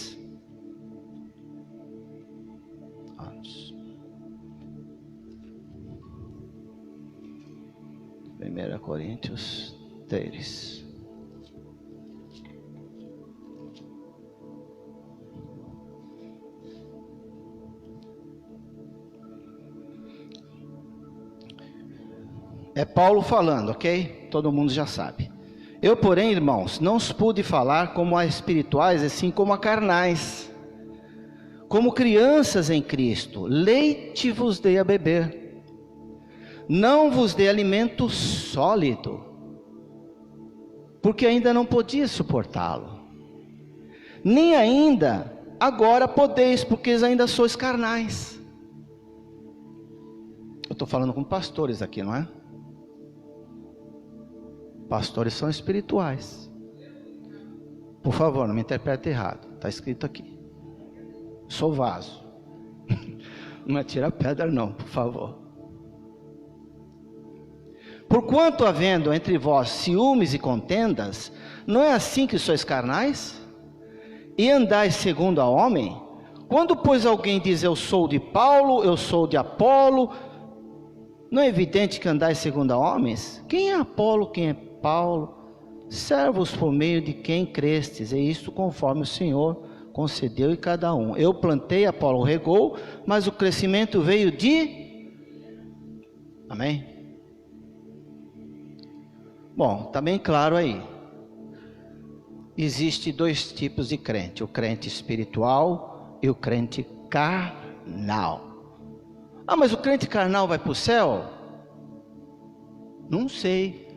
1 Coríntios 3. É Paulo falando, ok? Todo mundo já sabe. Eu, porém, irmãos, não os pude falar como a espirituais, assim como a carnais. Como crianças em Cristo, leite vos dei a beber. Não vos dei alimento sólido, porque ainda não podia suportá-lo. Nem ainda agora podeis, porque ainda sois carnais. Eu estou falando com pastores aqui, não é? Pastores são espirituais. Por favor, não me interprete errado. Está escrito aqui. Sou vaso. Não atira pedra não, por favor. Porquanto havendo entre vós ciúmes e contendas, não é assim que sois carnais? E andais segundo a homem? Quando pois alguém diz eu sou de Paulo, eu sou de Apolo, não é evidente que andais segundo a homens? Quem é Apolo, quem é Paulo? Servos por meio de quem crestes, e isto conforme o Senhor concedeu em cada um. Eu plantei, Apolo regou, mas o crescimento veio de... Amém? Bom, está bem claro aí. Existem 2 tipos de crente, o crente espiritual e o crente carnal. Ah, mas o crente carnal vai para o céu? Não sei.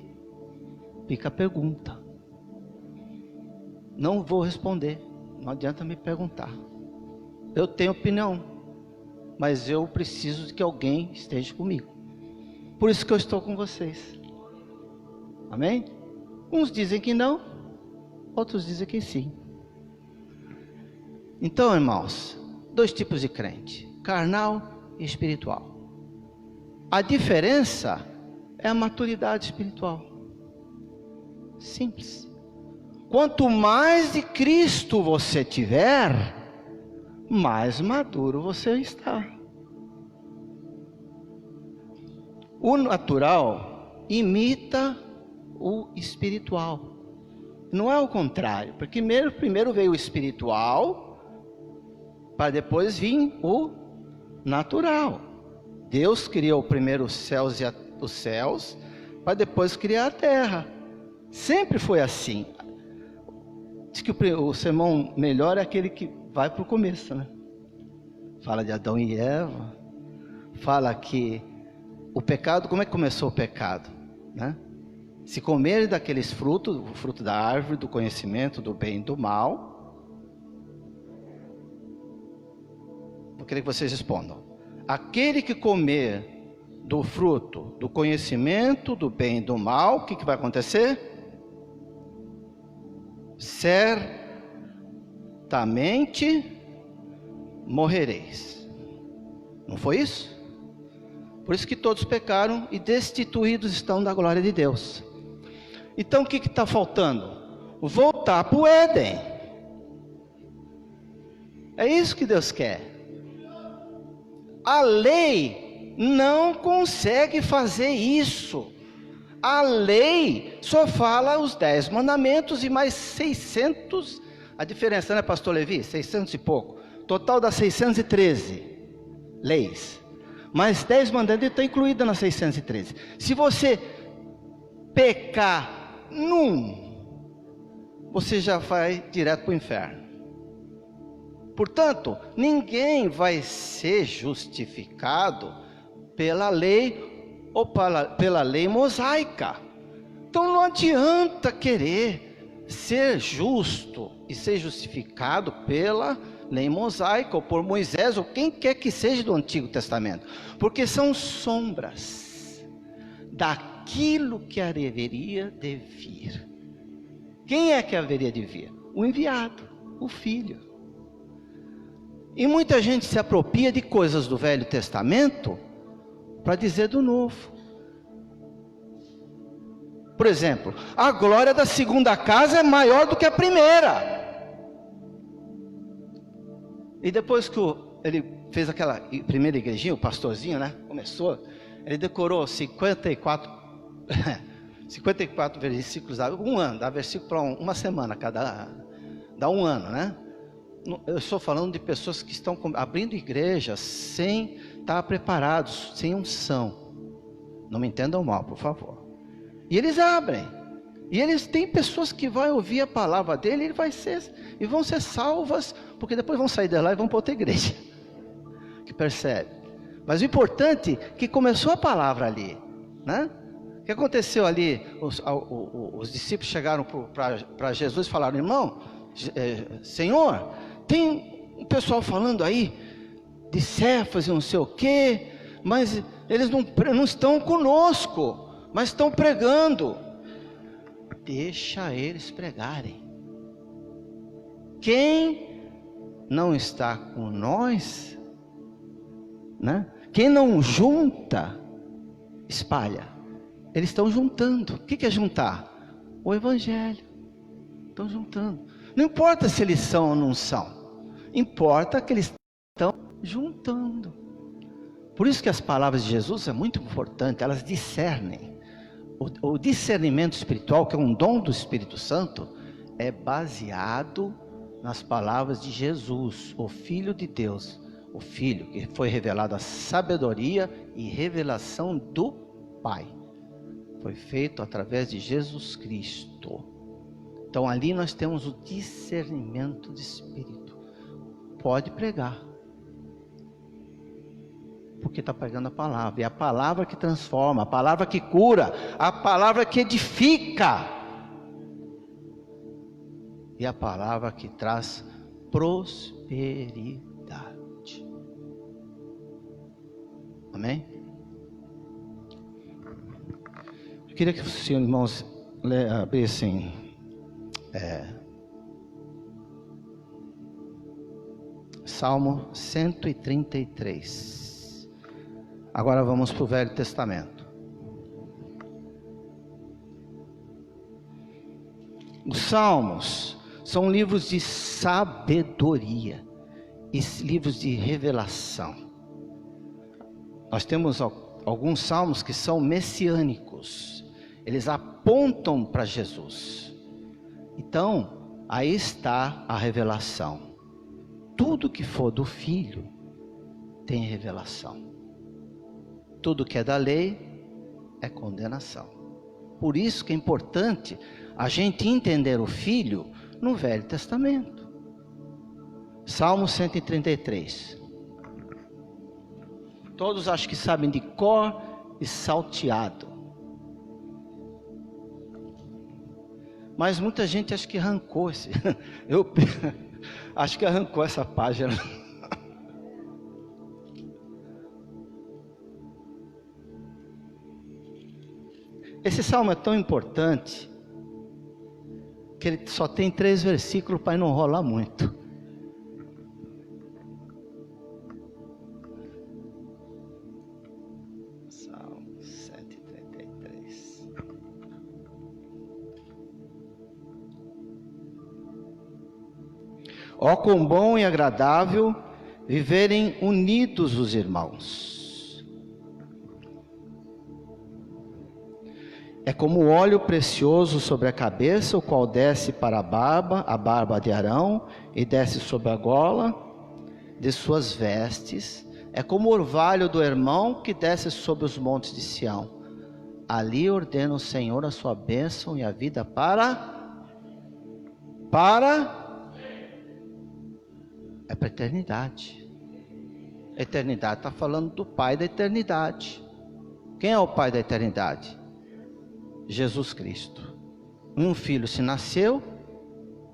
Fica a pergunta. Não vou responder. Não adianta me perguntar. Eu tenho opinião, mas eu preciso de que alguém esteja comigo. Por isso que eu estou com vocês. Amém? Uns dizem que não, outros dizem que sim. Então, irmãos, 2 tipos de crente, carnal e espiritual. A diferença é a maturidade espiritual. Simples. Quanto mais de Cristo você tiver, mais maduro você está. O natural imita o espiritual. Não é o contrário, porque primeiro veio o espiritual, para depois vir o natural. Deus criou primeiro os céus, para depois criar a terra. Sempre foi assim. Diz que o sermão melhor é aquele que vai para o começo, né? Fala de Adão e Eva, fala que o pecado, como é que começou o pecado, né? Se comer daqueles frutos, o fruto da árvore do conhecimento do bem e do mal, vou querer que vocês respondam. Aquele que comer do fruto do conhecimento do bem e do mal, o que vai acontecer? Certamente morrereis. Não foi isso? Por isso que todos pecaram e destituídos estão da glória de Deus. Então o que está faltando? Voltar para o Éden. É isso que Deus quer. A lei não consegue fazer isso. A lei só fala os 10 mandamentos e mais 600, a diferença, né, pastor Levi? 600 e pouco. Total dá 613 leis. Mas 10 mandamentos estão incluídos nas 613. Se você pecar você já vai direto para o inferno. Portanto, ninguém vai ser justificado pela lei ou pela lei mosaica. Então não adianta querer ser justo e ser justificado pela lei mosaica ou por Moisés ou quem quer que seja do Antigo Testamento, porque são sombras daquilo que haveria de vir. Quem é que haveria de vir? O enviado, o Filho. E muita gente se apropria de coisas do Velho Testamento para dizer do Novo. Por exemplo, a glória da segunda casa é maior do que a primeira. E depois que ele fez aquela primeira igrejinha, o pastorzinho, né? Começou, ele decorou 54 versículos, um ano, dá versículo para uma semana cada, dá um ano, né? Eu estou falando de pessoas que estão abrindo igrejas sem estar preparados, sem unção. Não me entendam mal, por favor. E eles abrem. E eles têm pessoas que vão ouvir a palavra dele e vão ser salvas, porque depois vão sair de lá e vão para outra igreja. Que percebe? Mas o importante é que começou a palavra ali, né? O que aconteceu ali? Os discípulos chegaram para Jesus e falaram: irmão, Senhor, tem um pessoal falando aí de Cefas e não sei o quê, mas eles não estão conosco, mas estão pregando. Deixa eles pregarem. Quem não está com nós, né? Quem não junta, espalha. Eles estão juntando. O que é juntar? O Evangelho. Estão juntando. Não importa se eles são ou não são. Importa que eles estão juntando. Por isso que as palavras de Jesus é muito importante. Elas discernem. O discernimento espiritual, que é um dom do Espírito Santo, é baseado nas palavras de Jesus, o Filho de Deus. O Filho que foi revelado a sabedoria e revelação do Pai. Foi feito através de Jesus Cristo. Então ali nós temos o discernimento de espírito. Pode pregar, porque está pregando a palavra. E a palavra que transforma, a palavra que cura, a palavra que edifica. E a palavra que traz prosperidade. Amém? Eu queria que os senhores irmãos abrissem Salmo 133. Agora vamos para o Velho Testamento. Os Salmos são livros de sabedoria e livros de revelação. Nós temos alguns salmos que são messiânicos. Eles apontam para Jesus. Então, aí está a revelação. Tudo que for do Filho tem revelação. Tudo que é da lei é condenação. Por isso que é importante a gente entender o Filho no Velho Testamento. Salmo 133. Todos acho que sabem de cor e salteado. Mas muita gente acha que arrancou esse. Eu acho que arrancou essa página. Esse salmo é tão importante que ele só tem 3 versículos para não rolar muito. Salmo 133. Ó, quão bom e agradável viverem unidos os irmãos. É como óleo precioso sobre a cabeça, o qual desce para a barba de Arão, e desce sobre a gola de suas vestes. É como o orvalho do irmão que desce sobre os montes de Sião. Ali ordena o Senhor a sua bênção e a vida é para a eternidade. A eternidade está falando do Pai da eternidade. Quem é o Pai da eternidade? Jesus Cristo. Um filho se nasceu,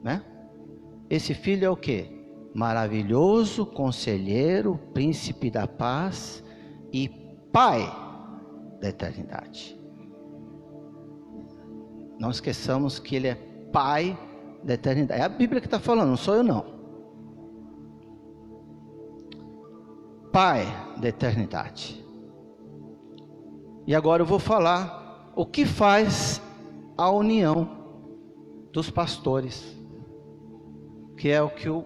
né? Esse filho é o quê? Maravilhoso, conselheiro, príncipe da paz e Pai da eternidade. Não esqueçamos que Ele é Pai da eternidade. É a Bíblia que está falando, não sou eu não. Pai da eternidade. E agora eu vou falar o que faz a união dos pastores, que é o que o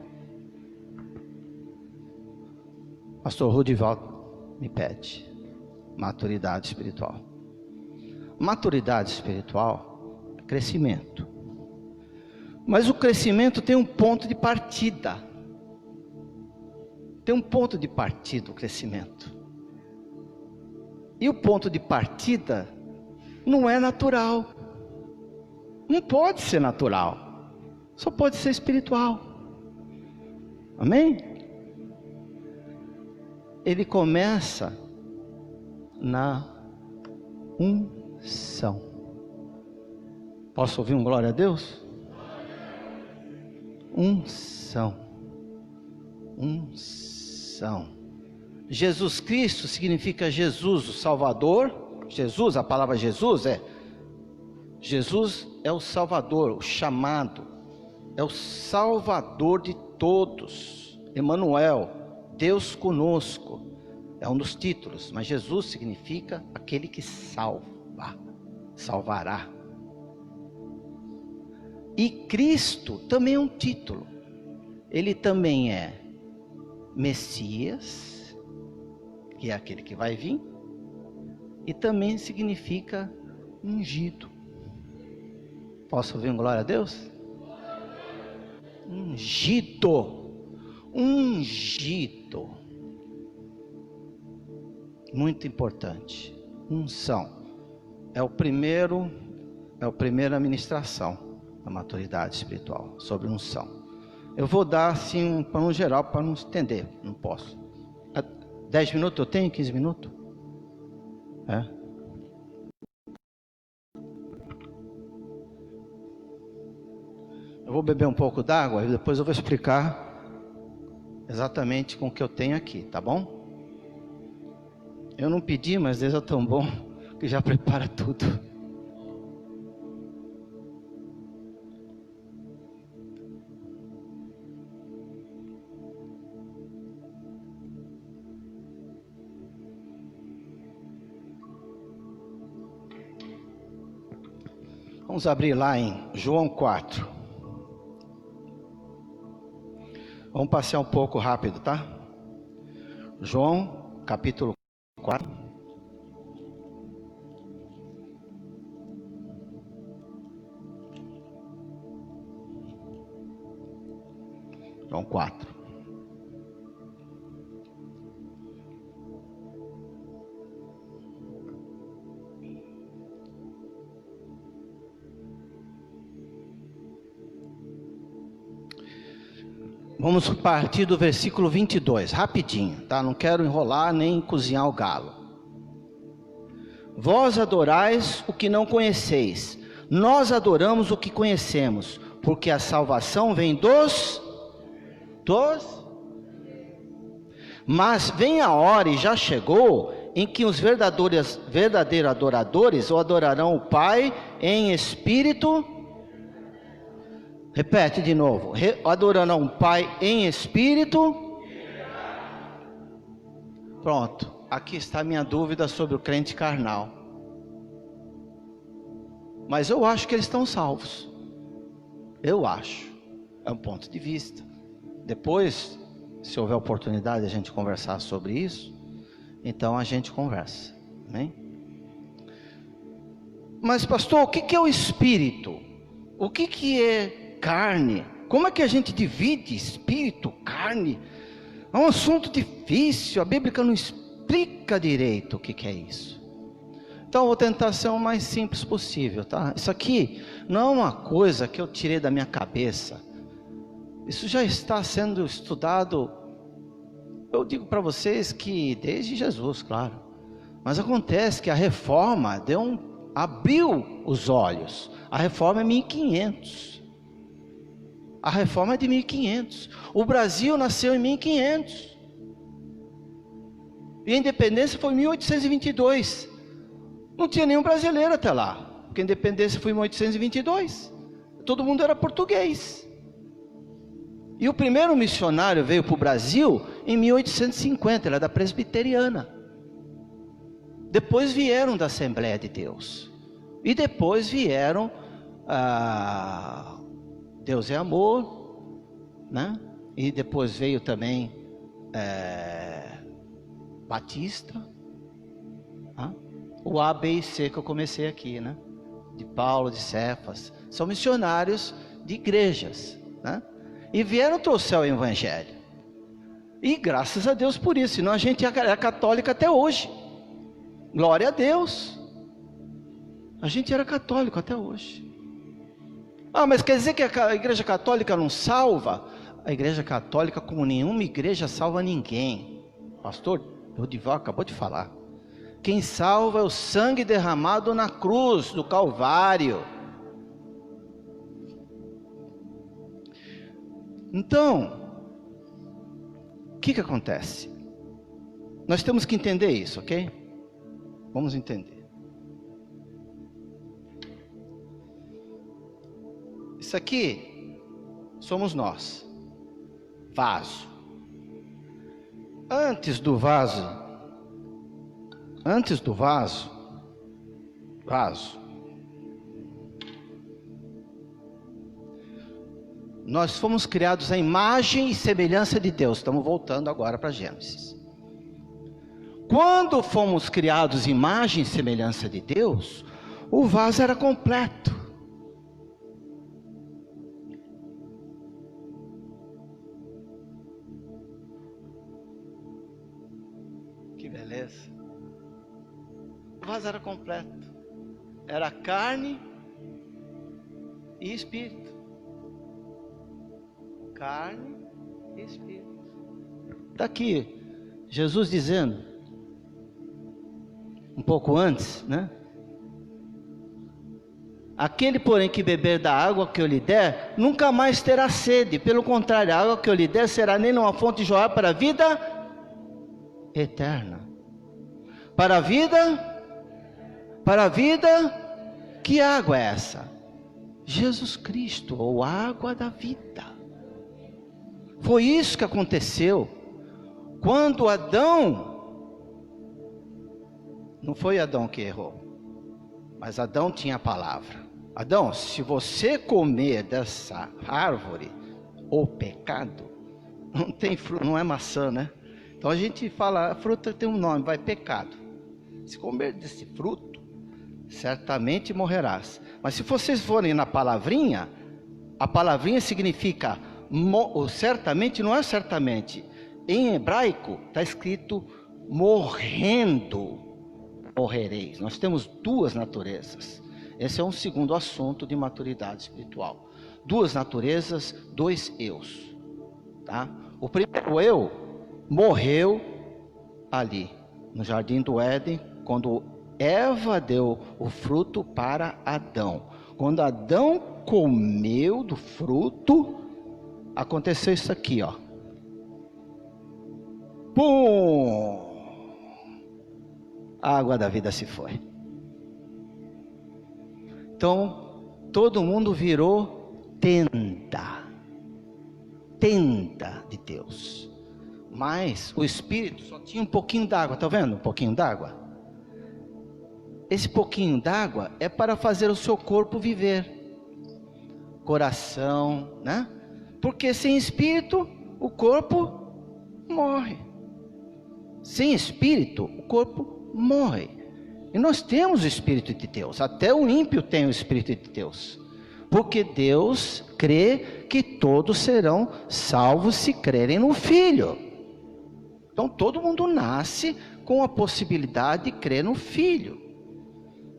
pastor Rudivaldo me pede. Maturidade espiritual. Maturidade espiritual é crescimento. Mas o crescimento tem um ponto de partida. Tem um ponto de partida o crescimento. E o ponto de partida não é natural. Não pode ser natural. Só pode ser espiritual. Amém? Ele começa na unção. Posso ouvir um glória a Deus? Unção. Unção. Jesus Cristo significa Jesus, o Salvador. Jesus, a palavra Jesus é o Salvador, o chamado, é o Salvador de todos. Emanuel, Deus conosco, é um dos títulos, mas Jesus significa aquele que salva, salvará. E Cristo também é um título, ele também é Messias, que é aquele que vai vir, e também significa ungido. Posso ouvir um glória a Deus? Ungido. Ungido. Muito importante. Unção. É a primeira ministração da maturidade espiritual, sobre unção. Eu vou dar assim um plano geral para não estender, não posso. 10 minutos eu tenho? 15 minutos? Eu vou beber um pouco d'água e depois eu vou explicar exatamente com o que eu tenho aqui, tá bom? Eu não pedi, mas Deus é tão bom que já prepara tudo. Vamos abrir lá em João 4. Vamos passear um pouco rápido, tá? João, capítulo 4. João 4. Vamos partir do versículo 22, rapidinho, tá? Não quero enrolar nem cozinhar o galo. Vós adorais o que não conheceis, nós adoramos o que conhecemos, porque a salvação vem dos... Mas vem a hora, e já chegou, em que os verdadeiros adoradores o adorarão o Pai em espírito. Repete de novo. Adorarão o Pai em espírito. Pronto. Aqui está a minha dúvida sobre o crente carnal. Mas eu acho que eles estão salvos. Eu acho. É um ponto de vista. Depois, se houver oportunidade de a gente conversar sobre isso, então a gente conversa. Amém? Mas pastor, o que é o espírito? O que é carne? Como é que a gente divide espírito, carne? É um assunto difícil, a Bíblia não explica direito o que é isso. Então eu vou tentar ser o mais simples possível, tá? Isso aqui não é uma coisa que eu tirei da minha cabeça. Isso já está sendo estudado, eu digo para vocês que desde Jesus, claro. Mas acontece que a reforma abriu os olhos. A reforma é 1500. A reforma é de 1500. O Brasil nasceu em 1500. E a independência foi em 1822. Não tinha nenhum brasileiro até lá, porque a independência foi em 1822. Todo mundo era português. E o primeiro missionário veio para o Brasil em 1850, ele era da presbiteriana. Depois vieram da Assembleia de Deus. E depois vieram Deus é Amor, né? E depois veio também Batista, o A, B e C que eu comecei aqui, né? De Paulo, de Cefas, são missionários de igrejas, né? E vieram trouxer o evangelho. E graças a Deus por isso, senão a gente é católica até hoje. Glória a Deus. A gente era católico até hoje. Mas quer dizer que a igreja católica não salva? A igreja católica, como nenhuma igreja, salva ninguém. Pastor Rodival acabou de falar. Quem salva é o sangue derramado na cruz do Calvário. Então, o que acontece? Nós temos que entender isso, ok? Vamos entender. Isso aqui somos nós, vaso. Antes do vaso, nós fomos criados à imagem e semelhança de Deus. Estamos voltando agora para Gênesis. Quando fomos criados à imagem e semelhança de Deus, o vaso era completo. Que beleza. O vaso era completo. Era carne e espírito. Carne e espírito. Está aqui Jesus dizendo, um pouco antes, né? Aquele, porém, que beber da água que eu lhe der, nunca mais terá sede. Pelo contrário, a água que eu lhe der será nele uma fonte de jorrar para a vida eterna. Para a vida, que água é essa? Jesus Cristo, ou água da vida. Foi isso que aconteceu quando Adão, não foi Adão que errou, mas Adão tinha a palavra. Adão, se você comer dessa árvore, o pecado, não tem fruto, não é maçã, né? Então a gente fala, a fruta tem um nome, vai pecado. Se comer desse fruto, certamente morrerás. Mas se vocês forem na palavrinha, a palavrinha significa certamente, não é certamente. Em hebraico está escrito morrendo morrereis. Nós temos duas naturezas. Esse é um segundo assunto de maturidade espiritual. Duas naturezas, dois eus, tá? O primeiro eu morreu ali no jardim do Éden, quando Eva deu o fruto para Adão. Quando Adão comeu do fruto, aconteceu isso aqui, ó. Pum! a água da vida se foi. Então, todo mundo virou tenda de Deus. Mas o Espírito só tinha um pouquinho d'água, tá vendo? Um pouquinho d'água. Esse pouquinho d'água é para fazer o seu corpo viver. Coração, né? Porque sem Espírito, o corpo morre. Sem Espírito, o corpo morre. E nós temos o Espírito de Deus. Até o ímpio tem o Espírito de Deus. Porque Deus crê que todos serão salvos se crerem no Filho. Então todo mundo nasce com a possibilidade de crer no Filho.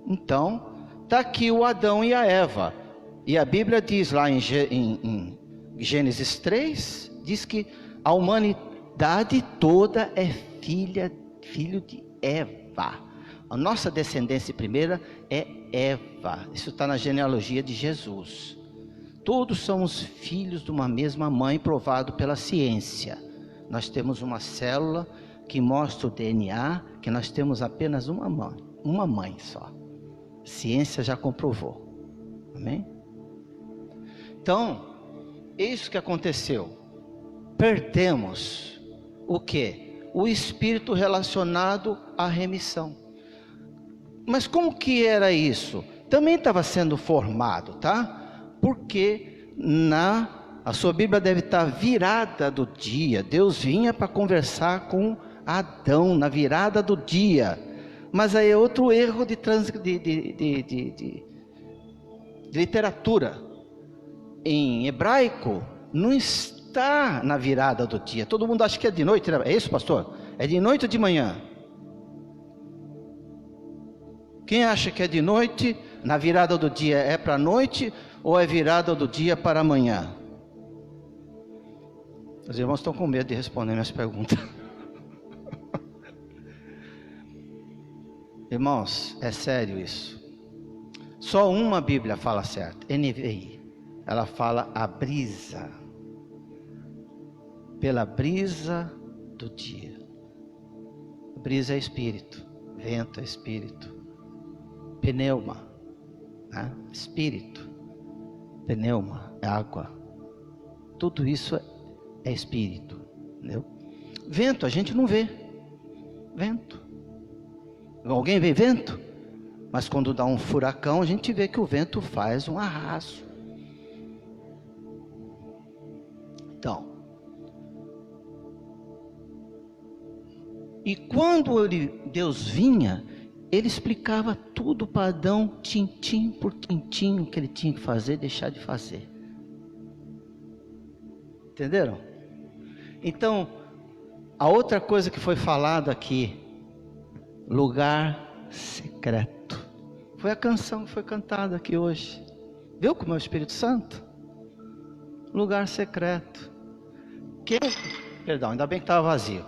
Então, está aqui o Adão e a Eva. E a Bíblia diz lá em Gênesis 3, diz que a humanidade toda é filho de Eva. A nossa descendência primeira é Eva. Isso está na genealogia de Jesus. Todos somos filhos de uma mesma mãe, provado pela ciência. Nós temos uma célula que mostra o DNA, que nós temos apenas uma mãe só. A ciência já comprovou. Amém? Então, é isso que aconteceu. Perdemos o quê? O espírito relacionado à remissão. Mas como que era isso? Também estava sendo formado, tá? Porque a sua Bíblia deve estar virada do dia. Deus vinha para conversar com Adão na virada do dia. Mas aí é outro erro de literatura. Em hebraico, não está na virada do dia. Todo mundo acha que é de noite, né? É isso, pastor? É de noite ou de manhã? Quem acha que é de noite, na virada do dia é para a noite ou é virada do dia para amanhã? Os irmãos estão com medo de responder minhas perguntas. Irmãos, é sério isso. Só uma Bíblia fala certo, NVI. Ela fala a brisa. Pela brisa do dia. Brisa é espírito, vento é espírito. Pneuma, né? Espírito. Pneuma é água. Tudo isso é espírito, entendeu? Vento a gente não vê. Vento. Alguém vê vento? Mas quando dá um furacão, a gente vê que o vento faz um arraso. Então, e quando Deus vinha, ele explicava tudo para Adão, tintim por tintim, o que ele tinha que fazer, deixar de fazer. Entenderam? Então, a outra coisa que foi falada aqui, lugar secreto. Foi a canção que foi cantada aqui hoje. Viu como é o Espírito Santo? Lugar secreto. Perdão, ainda bem que estava vazio.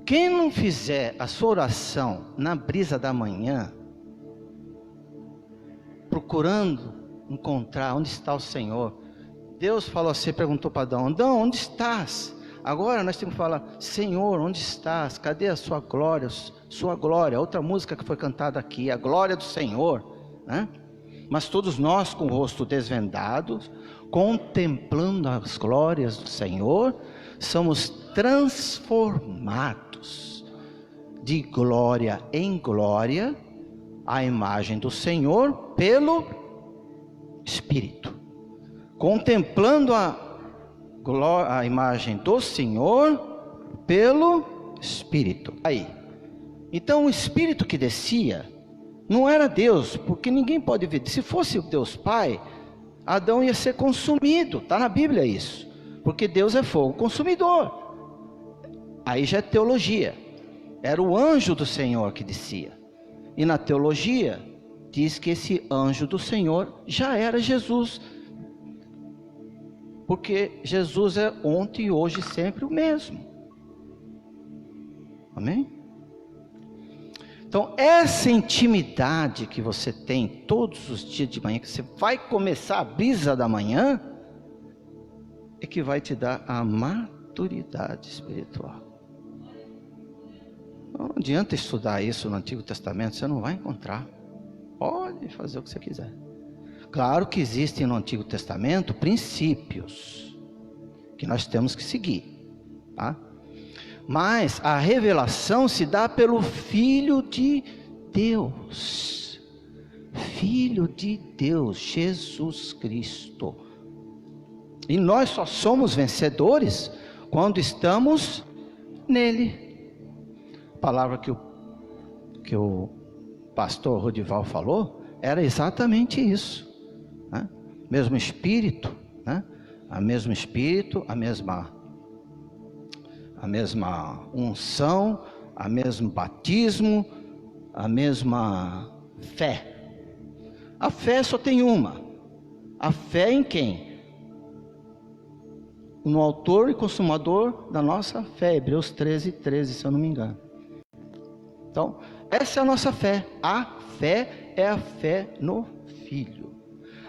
Quem não fizer a sua oração na brisa da manhã, procurando encontrar onde está o Senhor. Deus falou assim, perguntou para Adão, Adão, onde estás? Agora nós temos que falar, Senhor, onde estás? Cadê a sua glória? Sua glória, outra música que foi cantada aqui, a glória do Senhor, né? Mas todos nós com o rosto desvendado, contemplando as glórias do Senhor, somos transformados de glória em glória, à imagem do Senhor, pelo Espírito. Contemplando a imagem do Senhor pelo Espírito. Aí, então o Espírito que descia não era Deus, porque ninguém pode ver. Se fosse o Deus Pai, Adão ia ser consumido. Está na Bíblia isso, porque Deus é fogo consumidor. Aí já é teologia. Era o anjo do Senhor que descia. E na teologia diz que esse anjo do Senhor já era Jesus. Porque Jesus é ontem, hoje e sempre o mesmo. Amém? Então essa intimidade que você tem todos os dias de manhã, que você vai começar a brisa da manhã, é que vai te dar a maturidade espiritual. Não adianta estudar isso no Antigo Testamento, você não vai encontrar. Pode fazer o que você quiser. Claro que existem no Antigo Testamento princípios que nós temos que seguir, tá? Mas a revelação se dá pelo Filho de Deus. Filho de Deus, Jesus Cristo. E nós só somos vencedores quando estamos nele. A palavra que o pastor Rodival falou era exatamente isso, né? Mesmo Espírito, né? A mesmo Espírito, a mesma unção, a mesmo batismo, a mesma fé. A fé só tem uma. A fé em quem? No autor e consumador da nossa fé, Hebreus 13:13, se eu não me engano. Então, essa é a nossa fé. A fé é a fé no Filho.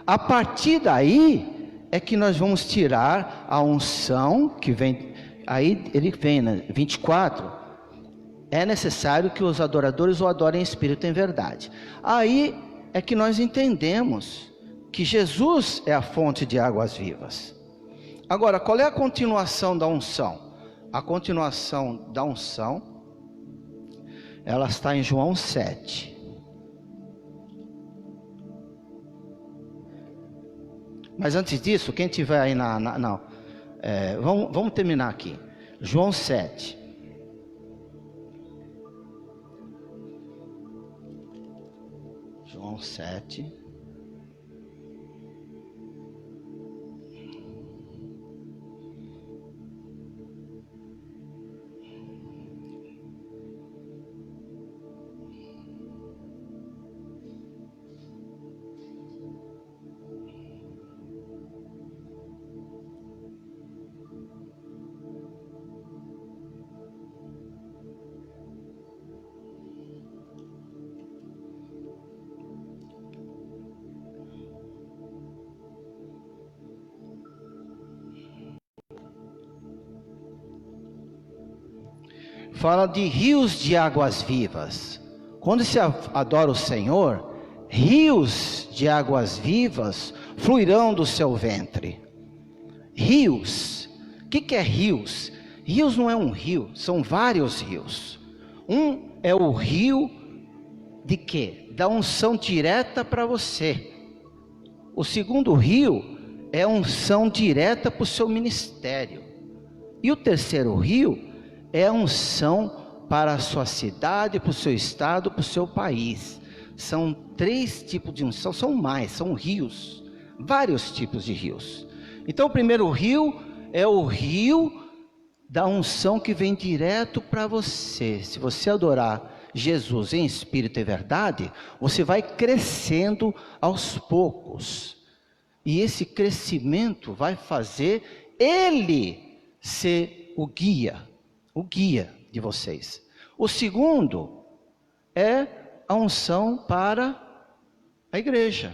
A partir daí é que nós vamos tirar a unção que vem. Aí ele vem, né? 24. É necessário que os adoradores o adorem em espírito e em verdade. Aí é que nós entendemos que Jesus é a fonte de águas vivas. Agora, qual é a continuação da unção? A continuação da unção, ela está em João 7. Mas antes disso, quem tiver aí vamos terminar aqui. João 7. João 7. Fala de rios de águas vivas. Quando se adora o Senhor, rios de águas vivas fluirão do seu ventre. Rios. O que é rios? Rios não é um rio, são vários rios. Um é o rio de quê? Da unção direta para você. O segundo rio é a unção direta para o seu ministério. E o terceiro rio é a unção para a sua cidade, para o seu estado, para o seu país. São 3 tipos de unção, são mais, são rios, vários tipos de rios. Então o primeiro rio é o rio da unção que vem direto para você. Se você adorar Jesus em espírito e verdade, você vai crescendo aos poucos. E esse crescimento vai fazer Ele ser o guia de vocês. O segundo é a unção para a igreja.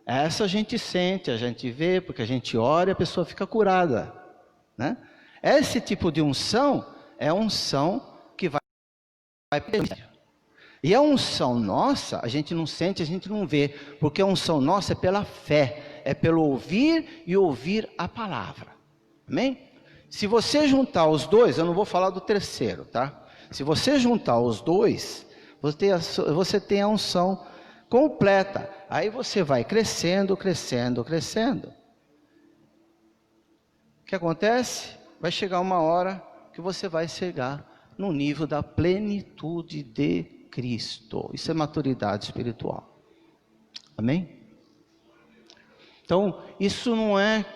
Essa a gente sente, a gente vê, porque a gente ora e a pessoa fica curada, né? Esse tipo de unção é a unção que vai e a unção nossa, a gente não sente, a gente não vê, porque a unção nossa é pela fé, é pelo ouvir e ouvir a palavra. Amém? Se você juntar os dois, eu não vou falar do terceiro, tá? Se você juntar os dois, você tem a unção completa. Aí você vai crescendo, crescendo, crescendo. O que acontece? Vai chegar uma hora que você vai chegar no nível da plenitude de Cristo. Isso é maturidade espiritual. Amém? Então, isso não é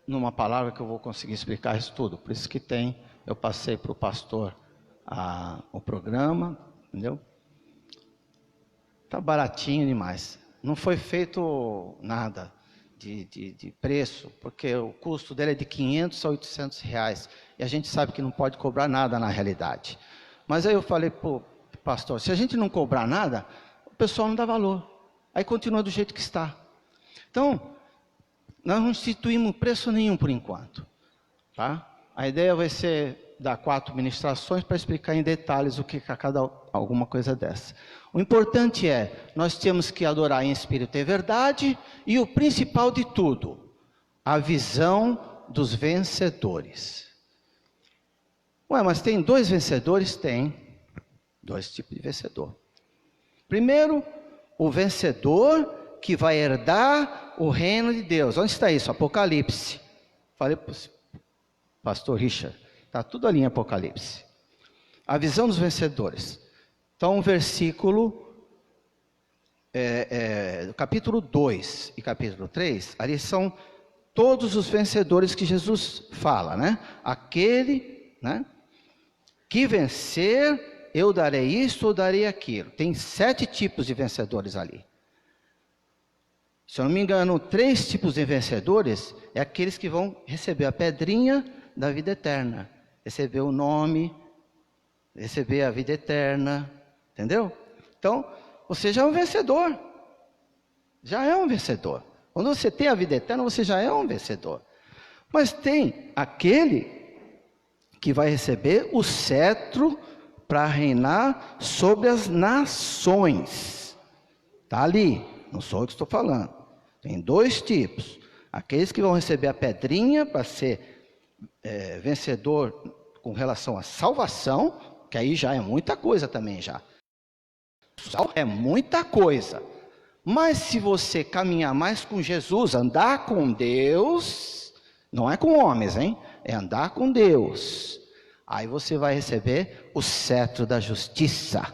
numa palavra que eu vou conseguir explicar isso tudo. Por isso que eu passei para o pastor o programa, entendeu? Tá baratinho demais. Não foi feito nada de preço, porque o custo dele é de 500 a 800 reais. E a gente sabe que não pode cobrar nada na realidade. Mas aí eu falei, pô, pastor, se a gente não cobrar nada, o pessoal não dá valor. Aí continua do jeito que está. Então, nós não instituímos preço nenhum por enquanto, tá? A ideia vai ser dar 4 ministrações para explicar em detalhes o que é alguma coisa dessa. O importante é, nós temos que adorar em espírito e verdade, e o principal de tudo, a visão dos vencedores. Ué, mas tem 2 vencedores? Tem 2 tipos de vencedor. Primeiro, o vencedor que vai herdar o reino de Deus. Onde está isso? Apocalipse. Falei para o pastor Richard, está tudo ali em Apocalipse. A visão dos vencedores. Então, o versículo, capítulo 2 e capítulo 3, ali são todos os vencedores que Jesus fala, né? Aquele, né, que vencer, eu darei isto ou darei aquilo. Tem 7 tipos de vencedores ali. Se eu não me engano, 3 tipos de vencedores é aqueles que vão receber a pedrinha da vida eterna, receber o nome, receber a vida eterna, entendeu? Então, você já é um vencedor, já é um vencedor. Quando você tem a vida eterna, você já é um vencedor. Mas tem aquele que vai receber o cetro para reinar sobre as nações. Está ali, não sou eu que estou falando. Tem 2 tipos. Aqueles que vão receber a pedrinha para ser vencedor com relação à salvação, que aí já é muita coisa também já. É muita coisa. Mas se você caminhar mais com Jesus, andar com Deus, não é com homens, hein? É andar com Deus. Aí você vai receber o cetro da justiça.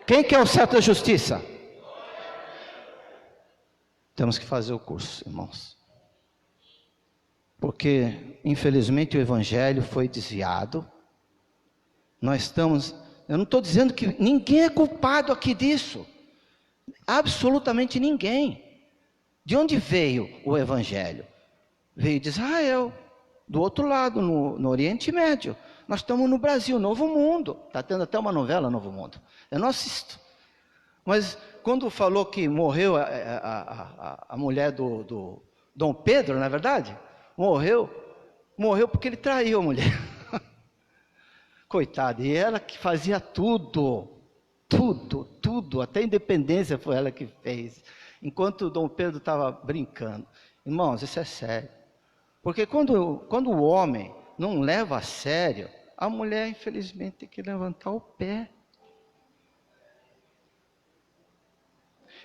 Quem quer o cetro da justiça? Temos que fazer o curso, irmãos. Porque, infelizmente, o evangelho foi desviado. Nós estamos... Eu não estou dizendo que ninguém é culpado aqui disso. Absolutamente ninguém. De onde veio o evangelho? Veio de Israel, do outro lado, no Oriente Médio. Nós estamos no Brasil, Novo Mundo. Está tendo até uma novela, Novo Mundo. Eu não assisto. Mas quando falou que morreu a mulher do Dom Pedro, não é verdade? Morreu porque ele traiu a mulher. Coitada, e ela que fazia tudo, até a independência foi ela que fez, enquanto o Dom Pedro estava brincando. Irmãos, isso é sério, porque quando o homem não leva a sério, a mulher infelizmente tem que levantar o pé.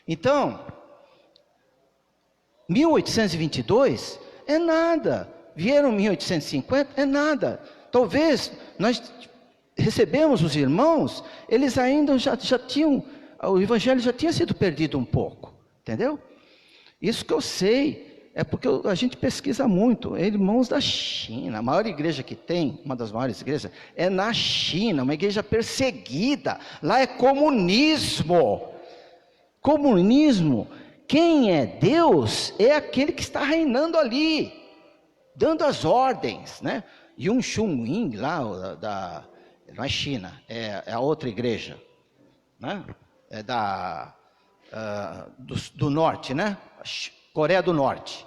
Então, 1822 é nada, vieram 1850, é nada. Talvez nós recebemos os irmãos, eles ainda já tinham, o evangelho já tinha sido perdido um pouco, entendeu? Isso que eu sei, é porque a gente pesquisa muito, é irmãos da China, a maior igreja que tem, uma das maiores igrejas, é na China, uma igreja perseguida, lá é comunismo. Comunismo, quem é Deus é aquele que está reinando ali, dando as ordens, né? Yung Chun-Ying lá, não é China, é a outra igreja, né? É do norte, né? Coreia do Norte.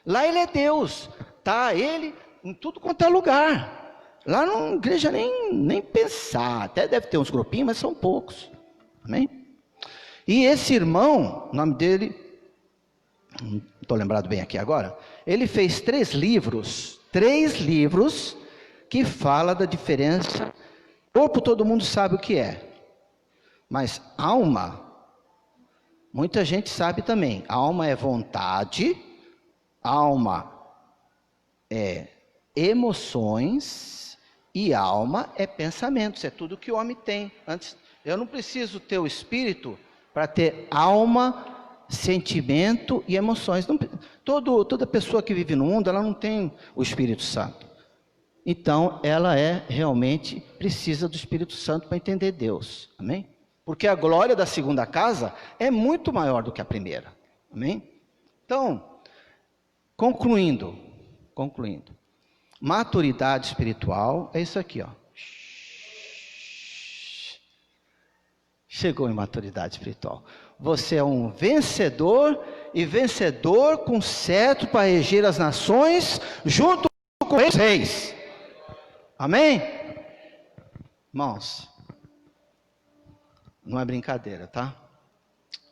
Lá ele é Deus, tá? Ele em tudo quanto é lugar. Lá na igreja nem pensar, até deve ter uns grupinhos, mas são poucos. Amém? E esse irmão, o nome dele, não estou lembrado bem aqui agora, ele fez 3 livros que fala da diferença. Corpo todo mundo sabe o que é, mas alma, muita gente sabe também. Alma é vontade, alma é emoções e alma é pensamentos. É tudo que o homem tem. Antes, eu não preciso ter o espírito para ter alma, sentimento e emoções. Toda pessoa que vive no mundo, ela não tem o Espírito Santo. Então, ela realmente precisa do Espírito Santo para entender Deus. Amém? Porque a glória da segunda casa é muito maior do que a primeira. Amém? Então, concluindo. Maturidade espiritual é isso aqui, ó. Chegou em maturidade espiritual. Você é um vencedor, e vencedor com cetro para reger as nações, junto com os reis. Amém? Irmãos, não é brincadeira, tá?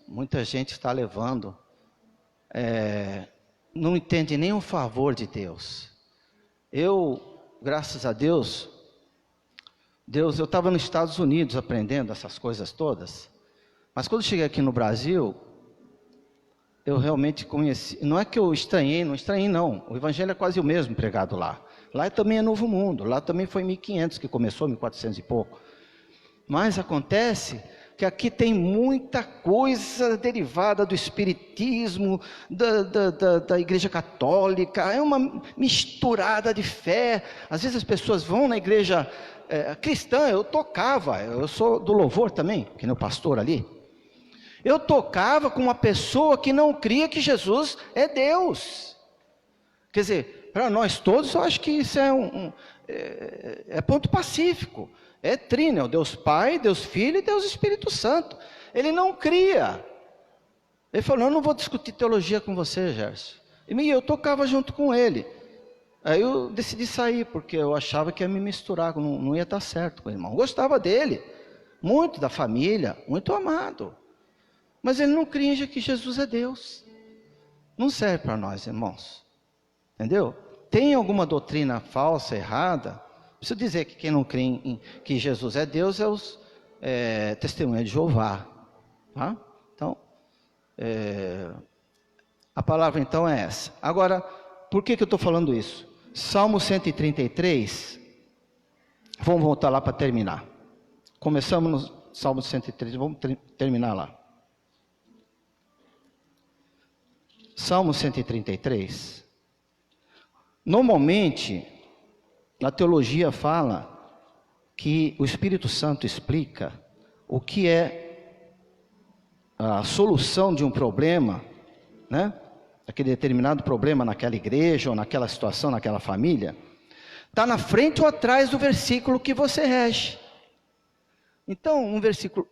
Muita gente está levando, não entende nem o favor de Deus. Eu, graças a Deus, eu estava nos Estados Unidos aprendendo essas coisas todas, mas quando cheguei aqui no Brasil, eu realmente conheci, não é que eu estranhei, não, o evangelho é quase o mesmo pregado lá. Lá também é Novo Mundo, lá também foi 1500 que começou, 1400 e pouco. Mas acontece que aqui tem muita coisa derivada do espiritismo, da igreja católica, é uma misturada de fé. Às vezes as pessoas vão na igreja cristã, eu sou do louvor também, que nem o pastor ali. Eu tocava com uma pessoa que não cria que Jesus é Deus. Quer dizer, para nós todos, eu acho que isso é ponto pacífico. É trino, é o Deus Pai, Deus Filho e Deus Espírito Santo. Ele não cria. Ele falou, eu não vou discutir teologia com você, Gerson. E eu tocava junto com ele. Aí eu decidi sair, porque eu achava que ia me misturar, não ia dar certo com o irmão. Eu gostava dele, muito da família, muito amado. Mas ele não cria que Jesus é Deus. Não serve para nós, irmãos. Entendeu? Tem alguma doutrina falsa, errada? Preciso dizer que quem não crê que Jesus é Deus é os testemunhas de Jeová. Tá? Então, a palavra então é essa. Agora, por que eu estou falando isso? Salmo 133, vamos voltar lá para terminar. Começamos no Salmo 133, vamos terminar lá. Salmo 133. Normalmente, a teologia fala que o Espírito Santo explica o que é a solução de um problema, né? Aquele determinado problema naquela igreja, ou naquela situação, naquela família, está na frente ou atrás do versículo que você rege. Então, um versículo...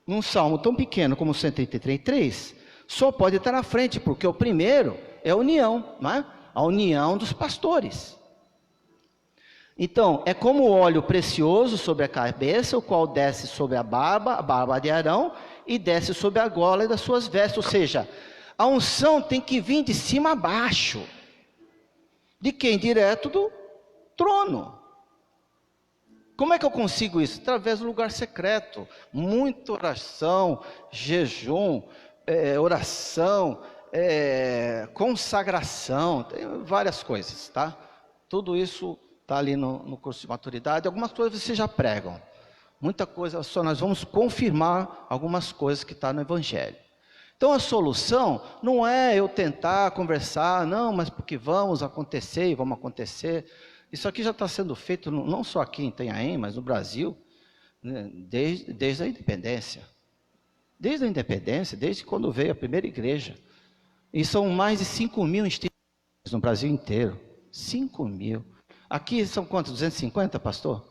Num salmo tão pequeno como o 133, só pode estar na frente, porque o primeiro é a união, não é? A união dos pastores. Então, é como o óleo precioso sobre a cabeça, o qual desce sobre a barba de Arão, e desce sobre a gola das suas vestes. Ou seja, a unção tem que vir de cima a baixo. De quem? Direto do trono. Como é que eu consigo isso? Através do lugar secreto. Muita oração, jejum, oração, consagração, tem várias coisas, tá? Tudo isso está ali no curso de maturidade. Algumas coisas vocês já pregam. Muita coisa, só nós vamos confirmar algumas coisas que está no Evangelho. Então a solução não é eu tentar conversar, não, mas porque vamos acontecer e vamos acontecer. Isso aqui já está sendo feito não só aqui em Itanhaém, mas no Brasil, né, desde a independência. Desde a independência, desde quando veio a primeira igreja. E são mais de 5.000 instituições no Brasil inteiro. 5.000. Aqui são quantos? 250, pastor?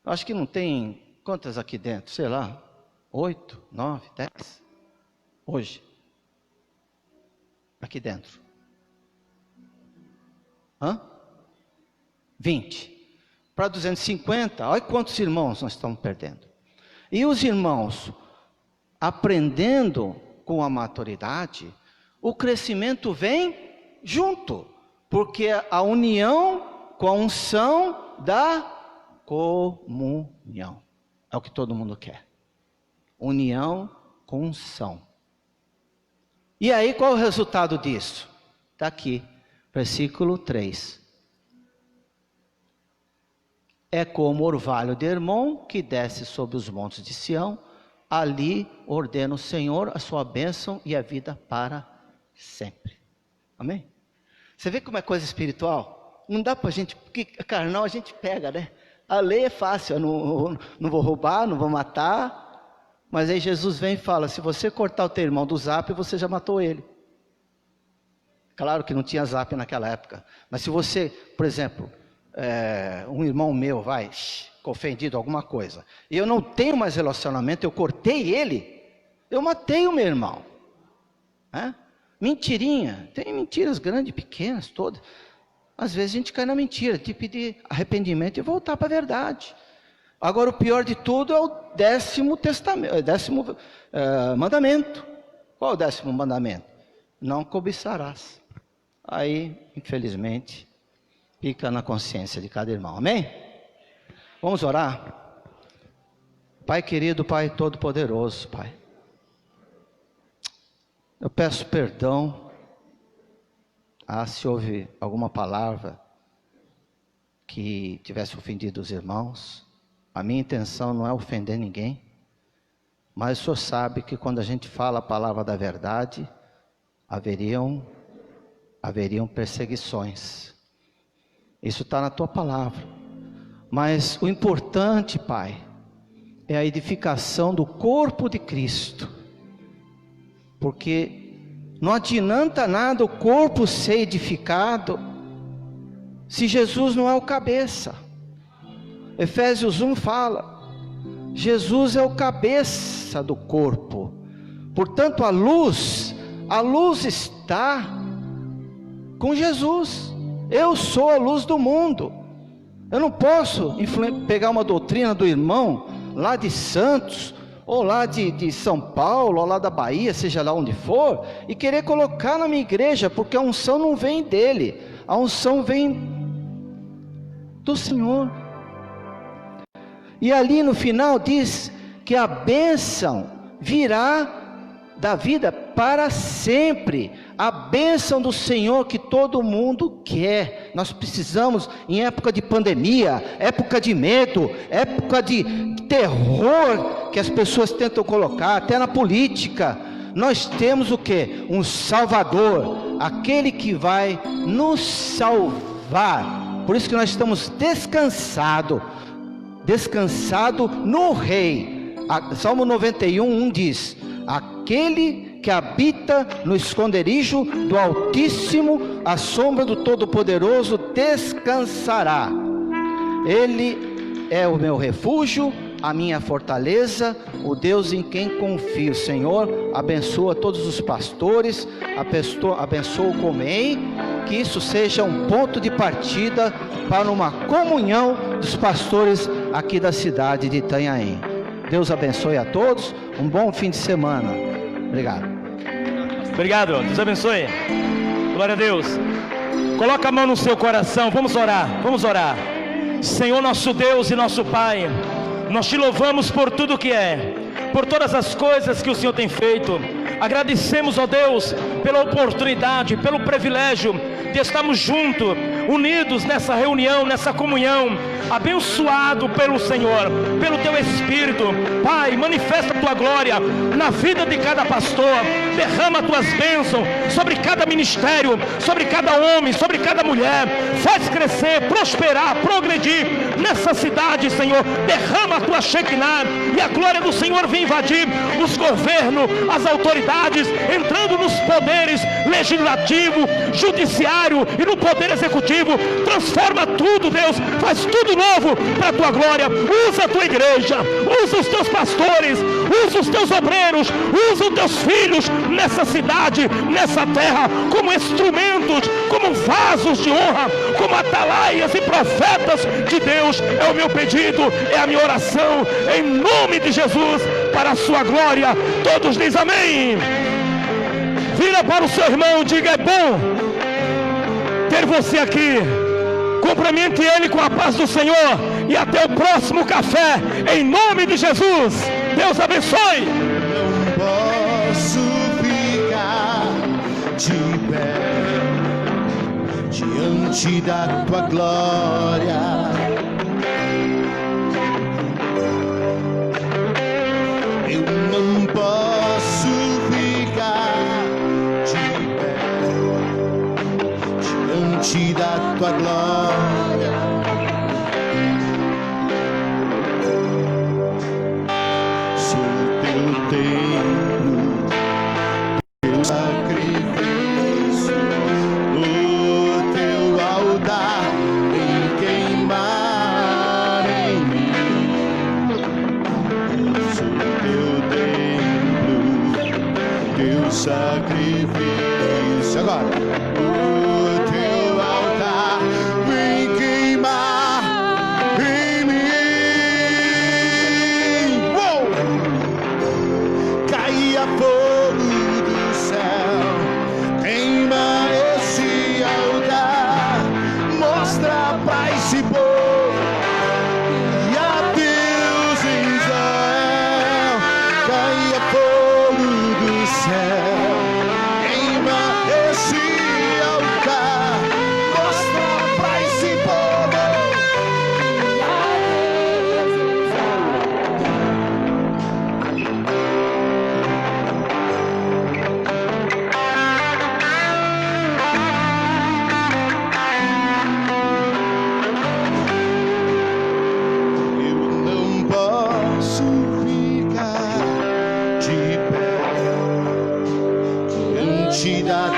Acho que não tem quantas aqui dentro? Sei lá, 8, 9, 10? Hoje. Aqui dentro. 20. Para 250, olha quantos irmãos nós estamos perdendo. E os irmãos, aprendendo com a maturidade, o crescimento vem junto. Porque a união com a unção da comunhão. É o que todo mundo quer. União com unção. E aí qual é o resultado disso? Está aqui, versículo 3. É como o orvalho de Hermon, que desce sobre os montes de Sião, ali ordena o Senhor a sua bênção e a vida para sempre. Amém? Você vê como é coisa espiritual? Não dá para a gente, porque carnal a gente pega, né? A lei é fácil, eu não vou roubar, não vou matar. Mas aí Jesus vem e fala, se você cortar o teu irmão do zap, você já matou ele. Claro que não tinha zap naquela época. Mas se você, por exemplo, um irmão meu ficou ofendido alguma coisa, e eu não tenho mais relacionamento, eu cortei ele, eu matei o meu irmão. Mentirinha, tem mentiras grandes, pequenas, todas. Às vezes a gente cai na mentira, de pedir arrependimento e voltar para a verdade. Agora o pior de tudo é o 10º mandamento. Qual é o 10º mandamento? Não cobiçarás. Aí, infelizmente, fica na consciência de cada irmão. Amém? Vamos orar? Pai querido, Pai todo-poderoso, Pai. Eu peço perdão se houve alguma palavra que tivesse ofendido os irmãos. A minha intenção não é ofender ninguém, mas o Senhor sabe que quando a gente fala a palavra da verdade, haveriam perseguições. Isso está na tua palavra. Mas o importante, Pai, é a edificação do corpo de Cristo. Porque não adianta nada o corpo ser edificado se Jesus não é o cabeça. Efésios 1 fala, Jesus é o cabeça do corpo. Portanto, a luz está com Jesus. Eu sou a luz do mundo. Eu não posso pegar uma doutrina do irmão lá de Santos, ou lá de São Paulo, ou lá da Bahia, seja lá onde for, e querer colocar na minha igreja, porque a unção não vem dele, a unção vem do Senhor. E ali no final diz que a bênção virá da vida para sempre, a bênção do Senhor que todo mundo quer. Nós precisamos, em época de pandemia, época de medo, época de terror que as pessoas tentam colocar, até na política, nós temos o que? Um Salvador, aquele que vai nos salvar. Por isso que nós estamos descansados no Rei. Salmo 91:1 diz: aquele que habita no esconderijo do Altíssimo, à sombra do Todo-Poderoso descansará. Ele é o meu refúgio, a minha fortaleza, o Deus em quem confio. Senhor, abençoa todos os pastores, abençoa o Comei, que isso seja um ponto de partida para uma comunhão dos pastores aqui da cidade de Itanhaém. Deus abençoe a todos, um bom fim de semana. Obrigado. Obrigado, Deus abençoe. Glória a Deus. Coloca a mão no seu coração, vamos orar. Senhor nosso Deus e nosso Pai, nós te louvamos por tudo que é, por todas as coisas que o Senhor tem feito. Agradecemos, ó Deus, pela oportunidade, pelo privilégio de estarmos juntos, unidos nessa reunião, nessa comunhão, abençoado pelo Senhor, pelo teu Espírito. Pai, manifesta a tua glória na vida de cada pastor, derrama as tuas bênçãos sobre cada ministério, sobre cada homem, sobre cada mulher. Faz crescer, prosperar, progredir nessa cidade, Senhor. Derrama a tua Shekinah e a glória do Senhor vem invadir os governos, as autoridades, entrando nos poderes legislativo, judiciário e no poder executivo. Transforma tudo, Deus, faz tudo novo para a tua glória. Usa a tua igreja, usa os teus pastores, usa os teus obreiros, usa os teus filhos nessa cidade, nessa terra, como instrumentos, como vasos de honra, como atalaias e profetas de Deus. É o meu pedido, é a minha oração, em nome de Jesus, para a sua glória. Todos dizem amém. Vira para o seu irmão, diga: é bom ter você aqui. Cumprimente ele com a paz do Senhor e até o próximo café, em nome de Jesus. Deus abençoe. Não posso ficar de pé diante da tua glória. Eu não posso ficar de pé diante da tua glória. Sou teu templo, teu sacrifício, o teu altar em queimar em mim. Sou teu templo, teu sacrifício.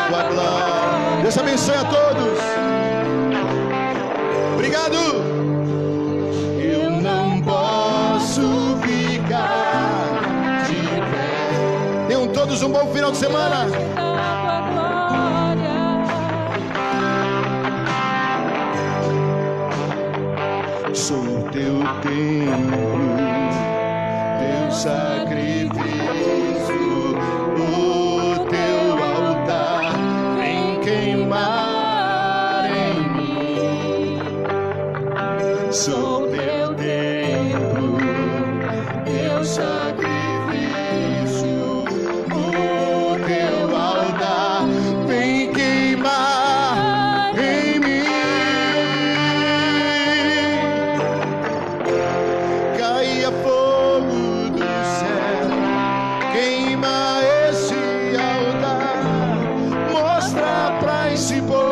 tua glória. Deus abençoe a todos. Obrigado. Eu não posso ficar de pé. Tenham todos um bom final de semana. Sou teu templo, teu sacrifício, o teu altar vem queimar em mim. Sou teu templo, teu sacrifício, o teu altar vem queimar em mim. Caia fogo do céu, queima esse altar, mostra pra esse povo